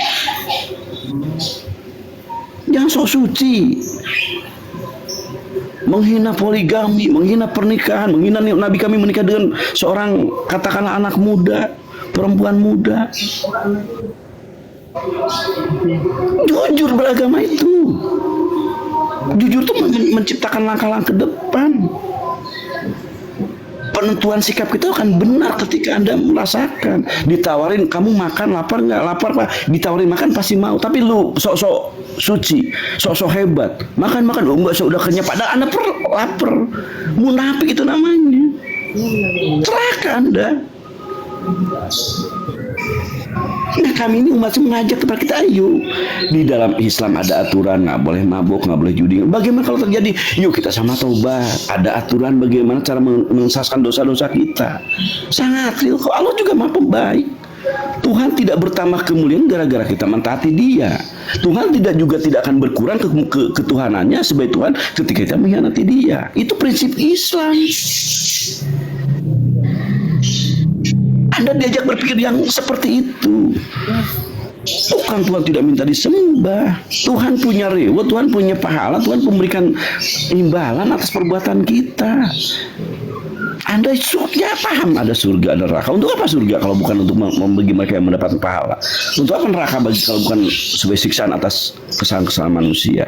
S10: Jangan sok suci. Menghina poligami, menghina pernikahan, menghina Nabi kami menikah dengan seorang katakanlah anak muda, perempuan muda. Jujur beragama itu. Jujur itu menciptakan langkah-langkah ke depan. Penentuan sikap kita akan benar ketika Anda merasakan. Ditawarin, kamu makan, lapar nggak? Lapar Pak. Ditawarin makan pasti mau. Tapi lu sok-sok suci, sok-sok hebat. Makan, oh enggak, udah kenyang. Padahal Anda lapar. Munafik itu namanya. Celaka Anda. Nah kami ini umat mengajak kepada kita, ayo. Di dalam Islam ada aturan, nggak boleh mabuk, nggak boleh judi. Bagaimana kalau terjadi? Yuk kita sama taubat. Ada aturan bagaimana cara menyelesaikan dosa-dosa kita. Sangat real. Kok Allah juga maha pembaik. Tuhan tidak bertambah kemuliaan gara-gara kita mentaati Dia. Tuhan tidak akan berkurang ketuhanannya sebagai Tuhan ketika kita mengkhianati Dia. Itu prinsip Islam. Anda diajak berpikir yang seperti itu. Bukan Tuhan tidak minta disembah. Tuhan punya reward, Tuhan punya pahala, Tuhan memberikan imbalan atas perbuatan kita. Anda ya paham ada surga, ada neraka. Untuk apa surga kalau bukan untuk membagi mereka yang mendapatkan pahala? Untuk apa neraka bagi kalau bukan sebagai siksaan atas kesalahan-kesalahan manusia?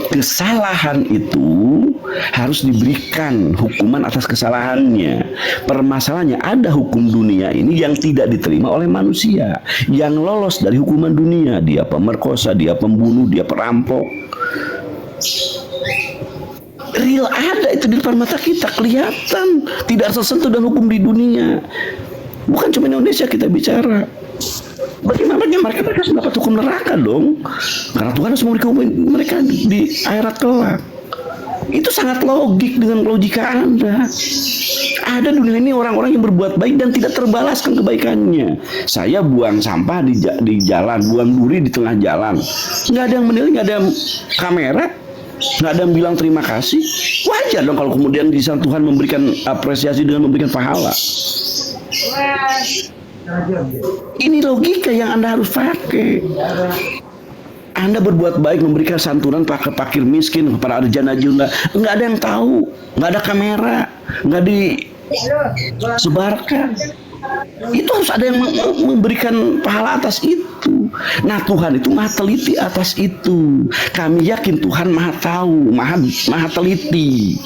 S10: Kesalahan itu harus diberikan hukuman atas kesalahannya. Permasalahannya ada hukum dunia ini yang tidak diterima oleh manusia, yang lolos dari hukuman dunia. Dia pemerkosa, dia pembunuh, dia perampok. Real ada itu di depan mata kita, kelihatan. Tidak tersentuh dengan hukum di dunia. Bukan cuma Indonesia kita bicara. Bagaimana mereka harus mendapat hukum neraka dong? Karena Tuhan harus memberi hukum mereka di akhirat kelak. Itu sangat logik dengan logika Anda. Ada dunia ini orang-orang yang berbuat baik dan tidak terbalaskan kebaikannya. Saya buang sampah di jalan, buang duri di tengah jalan. Nggak ada yang menilai, nggak ada yang kamera, nggak ada yang bilang terima kasih. Wajar dong kalau kemudian di sana Tuhan memberikan apresiasi dengan memberikan pahala. Ini logika yang Anda harus pakai. Anda berbuat baik, memberikan santunan ke fakir miskin, kepada ada janda-janda, nggak ada yang tahu, nggak ada kamera, nggak disebarkan. Itu harus ada yang memberikan pahala atas itu. Nah, Tuhan itu maha teliti atas itu. Kami yakin Tuhan maha tahu, maha teliti.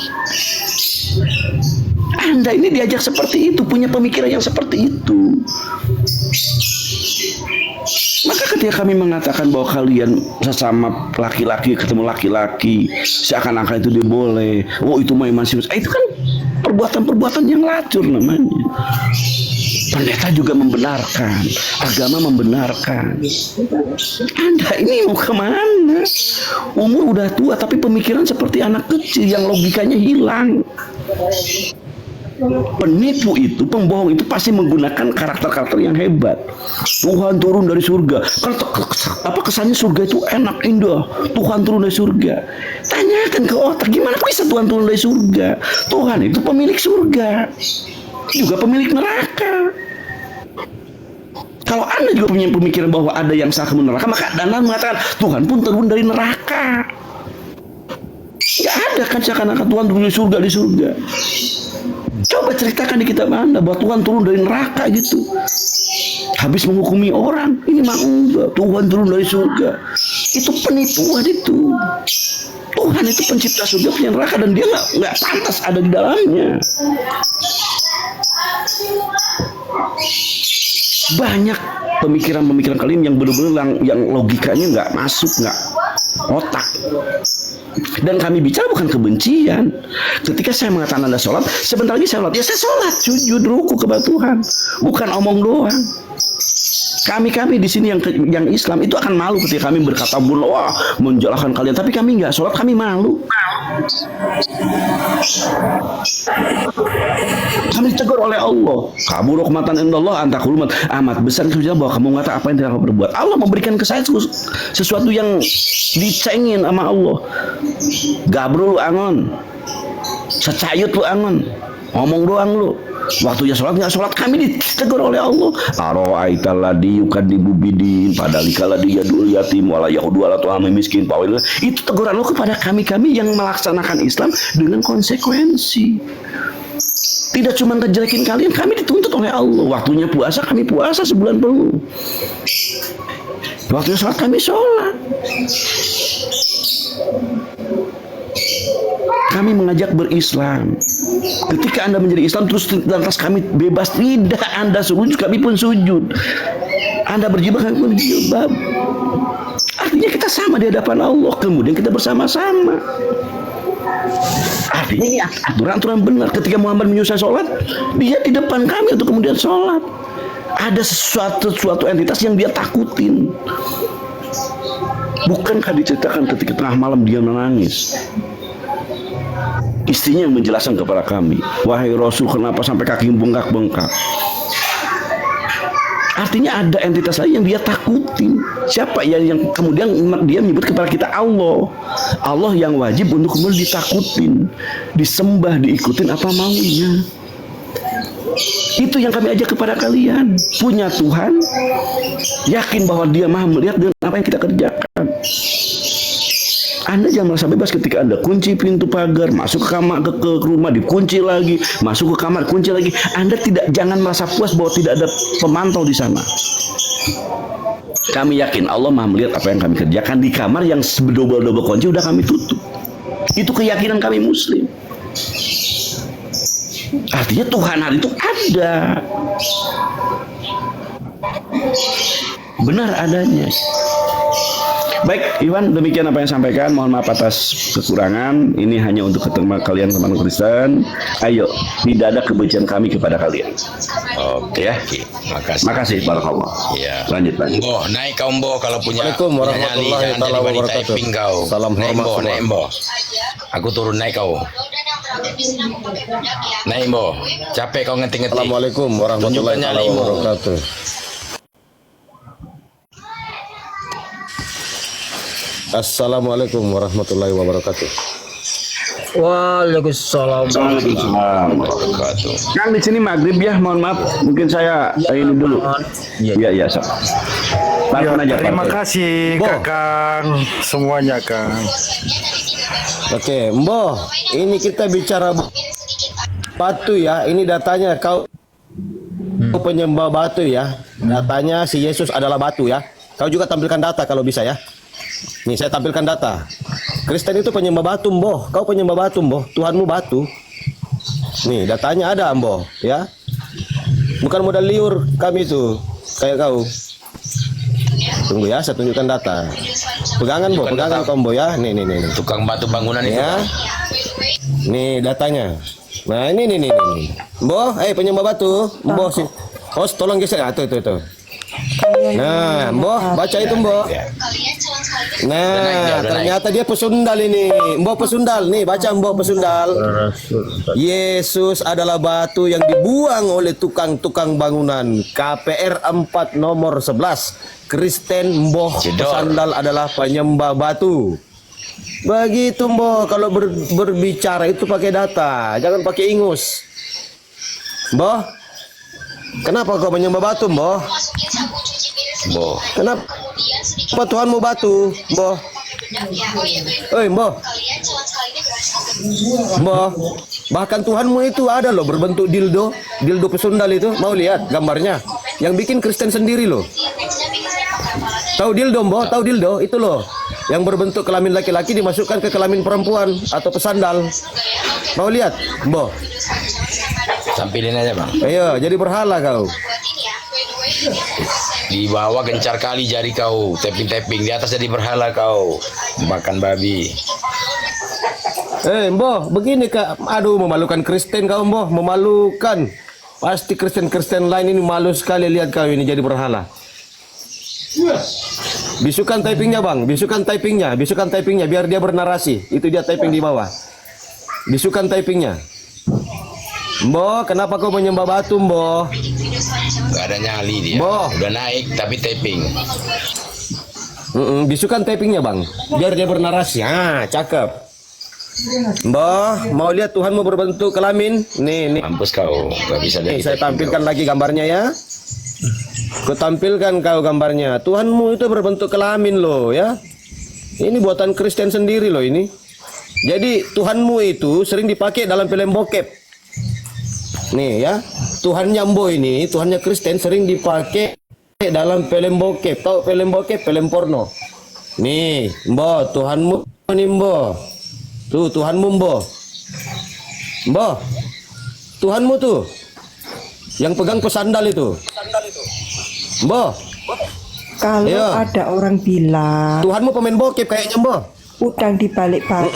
S10: Anda ini diajak seperti itu, punya pemikiran yang seperti itu. Maka ketika kami mengatakan bahwa kalian sesama laki-laki ketemu laki-laki, seakan-akan itu dia boleh, oh itu mah emansipasi, itu kan perbuatan-perbuatan yang lacur namanya. Pendeta juga membenarkan, agama membenarkan. Anda ini mau kemana? Umur udah tua tapi pemikiran seperti anak kecil yang logikanya hilang. Penipu itu, pembohong itu pasti menggunakan karakter-karakter yang hebat. Tuhan turun dari surga. Apa kesannya surga itu enak, indah. Tuhan turun dari surga. Tanyakan ke otak, gimana bisa Tuhan turun dari surga? Tuhan itu pemilik surga, juga pemilik neraka. Kalau Anda juga punya pemikiran bahwa ada yang sah ke neraka, maka Anda mengatakan Tuhan pun turun dari neraka. Gak ada kan seakan-akan Tuhan turun dari surga. Coba ceritakan di kitab Anda bahwa Tuhan turun dari neraka gitu, habis menghukumi orang. Ini mah enggak, Tuhan turun dari surga. Itu penipuan itu. Tuhan itu pencipta surga, punya neraka, dan dia nggak pantas ada di dalamnya. Banyak pemikiran-pemikiran kalian yang benar-benar yang logikanya nggak masuk, nggak otak. Dan kami bicara bukan kebencian. Ketika saya mengatakan Anda sholat, sebentar lagi saya sholat, ya saya sholat, sujud, ruku kepada Tuhan, bukan omong doang. Kami di sini yang Islam itu akan malu ketika kami berkata wah menjelaskan kalian, tapi kami nggak sholat, kami malu. Kami ditegur oleh Allah. Kabur rahmatan indallah antakulumat, amat besar kesucian bahwa kamu mengatakan apa yang tidak kamu berbuat. Allah memberikan ke saya sesuatu yang dicengin sama Allah. Gabrul angon, secayut lu angon, ngomong doang lu. Waktunya sholat nggak sholat, kami ditegur oleh Allah. Aro'aital ladzi yukadzibu bidin, padahal dia yadul yatim wala yahudu wala tu'amil miskin. Itu teguran Allah kepada kami yang melaksanakan Islam dengan konsekuensi. Tidak cuma ngejelekin kalian, kami dituntut oleh Allah. Waktunya puasa, kami puasa sebulan penuh. Waktunya sholat, kami sholat. Kami mengajak berislam. Ketika Anda menjadi Islam terus lantas kami bebas, tidak. Anda sujud, kami pun sujud. Anda berjilbab, kami pun berjilbab. Artinya kita sama di hadapan Allah. Kemudian kita bersama-sama. Artinya ini aturan-aturan benar. Ketika Muhammad menyusah sholat, dia di depan kami untuk kemudian sholat. Ada suatu entitas yang dia takutin. Bukankah diceritakan ketika tengah malam dia menangis? Istrinya yang menjelaskan kepada kami, wahai Rasul, kenapa sampai kaki bengkak-bengkak? Artinya ada entitas lain yang dia takutin. Siapa ya yang kemudian dia menyebut kepada kita Allah. Allah yang wajib untuk kemudian ditakutin, disembah, diikutin apa maunya. Itu yang kami ajak kepada kalian. Punya Tuhan, yakin bahwa Dia Maha melihat dengan apa yang kita kerjakan. Anda jangan merasa bebas ketika Anda kunci pintu pagar, masuk ke kamar, ke rumah, dikunci lagi, masuk ke kamar, kunci lagi. Anda jangan merasa puas bahwa tidak ada pemantau di sana. Kami yakin Allah Maha melihat apa yang kami kerjakan di kamar yang double kunci udah kami tutup. Itu keyakinan kami Muslim. Artinya Tuhan hari itu ada, benar adanya. Baik, Iwan, demikian apa yang sampaikan. Mohon maaf atas kekurangan. Ini hanya untuk ketemu kalian teman Kristen. Ayo, tidak ada kebencian kami kepada kalian.
S2: Oke,
S10: ya.
S2: Makasih.
S10: Makasih, barakallah.
S2: Ya.
S10: Lanjut.
S2: Mbok, naik kau Mbok kalau punya.
S11: Assalamualaikum warahmatullahi wabarakatuh.
S2: Salam hormat semua. Naik Mbok. Aku turun naik kau. Naik Mbok. Capek kau ngetik-ngetik.
S11: Assalamualaikum warahmatullahi wabarakatuh. Assalamualaikum warahmatullahi wabarakatuh.
S5: Waalaikumsalam.
S10: Wabarakatuh. Kang di sini maghrib ya, mohon maaf. Mungkin saya ini dulu. Iya, Sob.
S4: Terima kasih Kakang semuanya, Kang.
S11: Oke, Mbo, ini kita bicara batu ya. Ini datanya kau penyembah batu ya. Datanya si Yesus adalah batu ya. Kau juga tampilkan data kalau bisa ya. Nih saya tampilkan data. Kristen itu penyembah batu, Mbo. Kau penyembah batu, Mbo. Tuhanmu batu. Nih datanya ada, Mbo, ya. Bukan modal liur kami itu kayak kau. Tunggu ya, saya tunjukkan data. Pegangan, Mbo, pegangan kau, Mbo ya. Nih.
S2: Tukang batu bangunan itu.
S11: Ya. Nih datanya. Nah ini. Mbo, penyembah batu. Mbo sih. Host tolong geser. Tuh. Nah, Mbo, baca itu, Mbo. Nah, ternyata dia pesundal ini. Mbo pesundal. Nih, baca Mbo pesundal. Yesus adalah batu yang dibuang oleh tukang-tukang bangunan. KPR 4 nomor 11. Kristen Mbo pesandal adalah penyembah batu. Begitu, Mbo. Kalau berbicara itu pakai data, jangan pakai ingus. Mbo, kenapa kau menyembah batu, Mbo? Kenapa Tuhanmu batu, Mbo? Oi, Mbo. Bahkan Tuhanmu itu ada loh berbentuk dildo pesundal itu. Mau lihat gambarnya? Yang bikin Kristen sendiri loh. Tahu dildo, Mbo? Tahu dildo? Itu loh. Yang berbentuk kelamin laki-laki dimasukkan ke kelamin perempuan atau pesandal. Mau lihat, Mbo?
S2: Tampilin aja, Bang.
S11: Ayo, jadi berhala kau.
S2: Di bawah gencar kali jari kau, tapping, di atas jadi berhala kau, makan babi.
S11: Mbo, begini Kak. Aduh, memalukan Kristen kau, Mbo, memalukan. Pasti Kristen lain ini malu sekali lihat kau ini jadi berhala. Bisukan typingnya, Bang, bisukan typingnya biar dia bernarasi. Itu dia typing di bawah. Bisukan typingnya. Mbo, kenapa kau menyembah batu, Mbo?
S2: Gak ada nyali dia.
S11: Mbo.
S2: Udah naik tapi tapping.
S11: Bisukan tappingnya, Bang, biar dia bernarasi. Cakep. Mbo, mau lihat Tuhanmu berbentuk kelamin? Nih.
S2: Mampus kau, gak bisa lihat.
S11: Saya tampilkan lagi gambarnya ya. Ku tampilkan kau gambarnya. Tuhanmu itu berbentuk kelamin loh ya. Ini buatan Kristen sendiri loh ini. Jadi Tuhanmu itu sering dipakai dalam film bokep. Nih ya, Tuhannya Mbo ini, Tuhannya Kristen sering dipakai dalam film bokep. Tahu film bokep, film porno. Nih, Mbo, Tuhanmu nih, Mbo. Tuh, Tuhanmu, Mbo. Mbo, Tuhanmu tuh. Yang pegang pesandal itu. Mbo.
S12: Kalau ada orang bilang
S11: Tuhanmu pemain bokep kayaknya, Mbo.
S12: Udang di balik batu.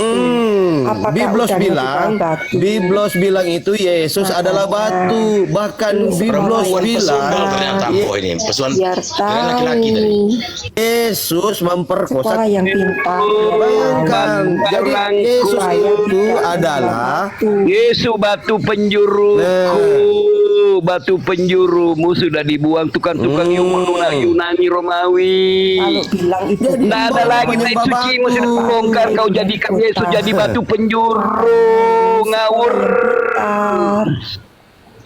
S11: Biblos bilang itu Yesus adalah batu. Bahkan Biblos bilang Yesus memperkosa.
S12: Yang pintar.
S11: Bayangkan, jadi Yesus itu adalah
S9: Yesus batu penjuruku. Batu penjurumu sudah dibuang tukang-tukang Yunani Romawi.
S12: Kalau bilang itu
S9: tidak ada lagi kitab sucimu sudah terbongkar. Kau jadikan Yesus jadi batu penjuru. Ngawur.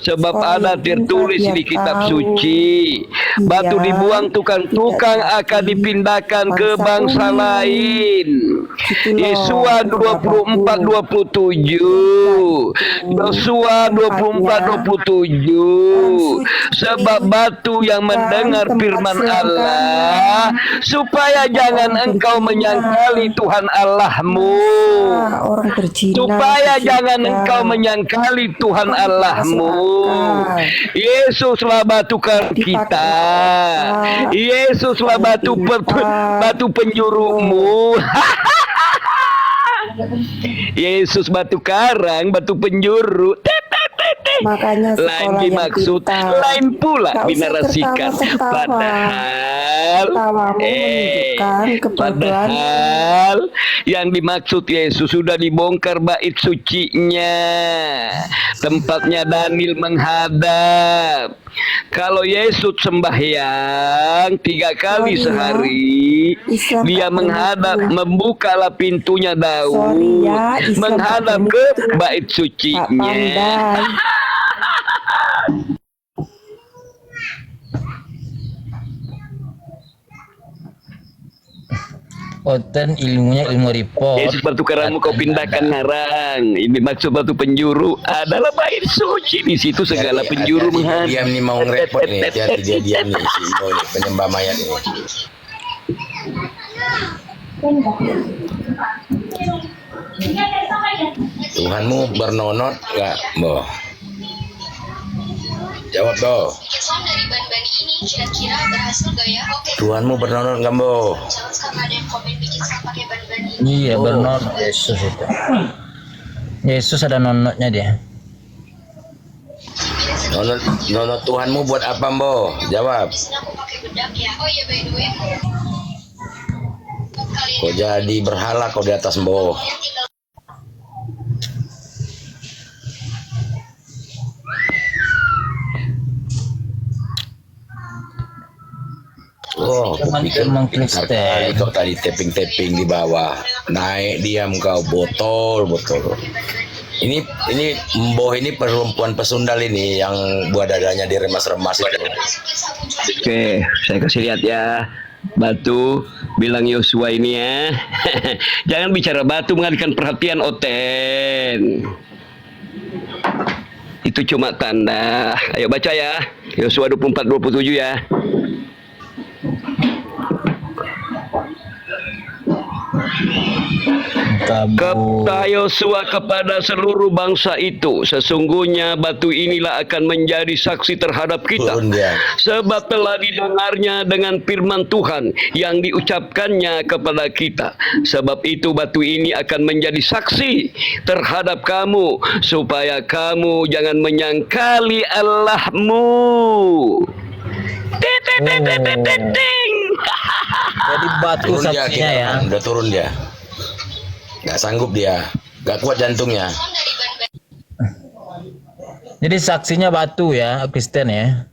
S9: Sebab
S12: Soal
S9: ada
S12: yang
S9: tertulis
S12: dia
S9: di kitab
S12: tahu.
S9: suci, batu
S12: Iya.
S9: dibuang tukang akan dipindahkan ke bangsa lain.
S12: Gitu loh.
S9: Yesua 24:27. Yosua 24:27. Sebab batu yang mendengar firman Allah, supaya jangan engkau menyangkali Tuhan Allahmu.
S12: Orang berzina.
S9: Supaya
S12: berzina.
S9: jangan engkau menyangkali Tuhan Allahmu. Yesuslah batu kita. Yesuslah batu penjurumu. Yesus batu karang, batu penjuru.
S12: Makanya sekolah
S9: Lagi
S12: yang
S9: maksud
S12: pintar.
S9: lain pula
S12: Nggak usah
S9: dinarasikan.
S12: tertawa-tertawa.
S9: Padahal
S12: Tawamu menunjukkan kebodohan.
S9: padahal yang dimaksud Yesus sudah dibongkar bait sucinya, tempatnya Daniel menghadap. Kalau Yesus sembahyang 3 kali
S12: Sorry ya.
S9: sehari,
S12: Islam
S9: dia
S12: tak
S9: menghadap,
S12: begitu.
S9: membukalah pintunya Daud,
S12: Sorry ya, Islam tak
S9: menghadap ke
S12: begitu.
S9: bait
S12: Pak
S9: sucinya.
S12: Pandai.
S6: Oten ilmunya ilmu report.
S9: Yesus batu karangmu kau pindahkan ngarang. Ini maksud batu penjuru adalah bait suci. Di situ segala penjuru menghadap.
S2: Diam nih mau ngerepot nih, hati-hati dia diam nih si Mo nih, penyembah mayat nih. Tuhanmu bernonot gak, Bo? Jawab, Bo.
S13: Islam dari ban-ban ini kira-kira berhasil gak ya? Oke.
S2: Tuhanmu bernonot gak, Bo?
S13: Karena ada yang komen bikin Islam pakai ban-ban ini.
S6: Iya benar Yesus itu. Yesus ada nonotnya dia.
S2: Nonot Tuhanmu buat apa, Bo? Jawab.
S13: Biasanya aku pakai bedak ya. Oh iya, by the way.
S2: Kau jadi berhala kau di atas, Bo. Oh, aku pikir pintar kali kau tadi tapping-tapping di bawah. Naik diam kau, botol. Ini Mboh ini perempuan pesundal ini yang buah dadanya diremas-remas itu.
S9: Oke, saya kasih lihat ya. Batu, bilang Yosua ini ya. Jangan bicara batu, mengalihkan perhatian Oten. Itu cuma tanda. Ayo baca ya. Yosua 24:27 ya. Kata Yosua kepada seluruh bangsa itu, sesungguhnya batu inilah akan menjadi saksi terhadap kita, sebab telah didengarnya dengan firman Tuhan yang diucapkannya kepada kita. Sebab itu batu ini akan menjadi saksi terhadap kamu, supaya kamu jangan menyangkali Allahmu.
S6: Jadi batu
S2: Turun dia,
S6: saksinya ya.
S2: udah turun dia. Gak sanggup dia, gak kuat jantungnya.
S6: Jadi saksinya batu ya, Kristen ya.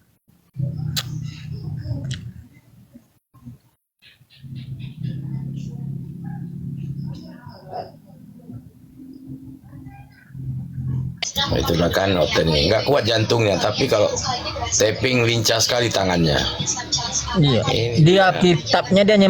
S2: Itulah kan Oten nih, nggak kuat jantungnya, tapi kalau tapping lincah sekali tangannya.
S6: Iya. Dia kitabnya dia nyembah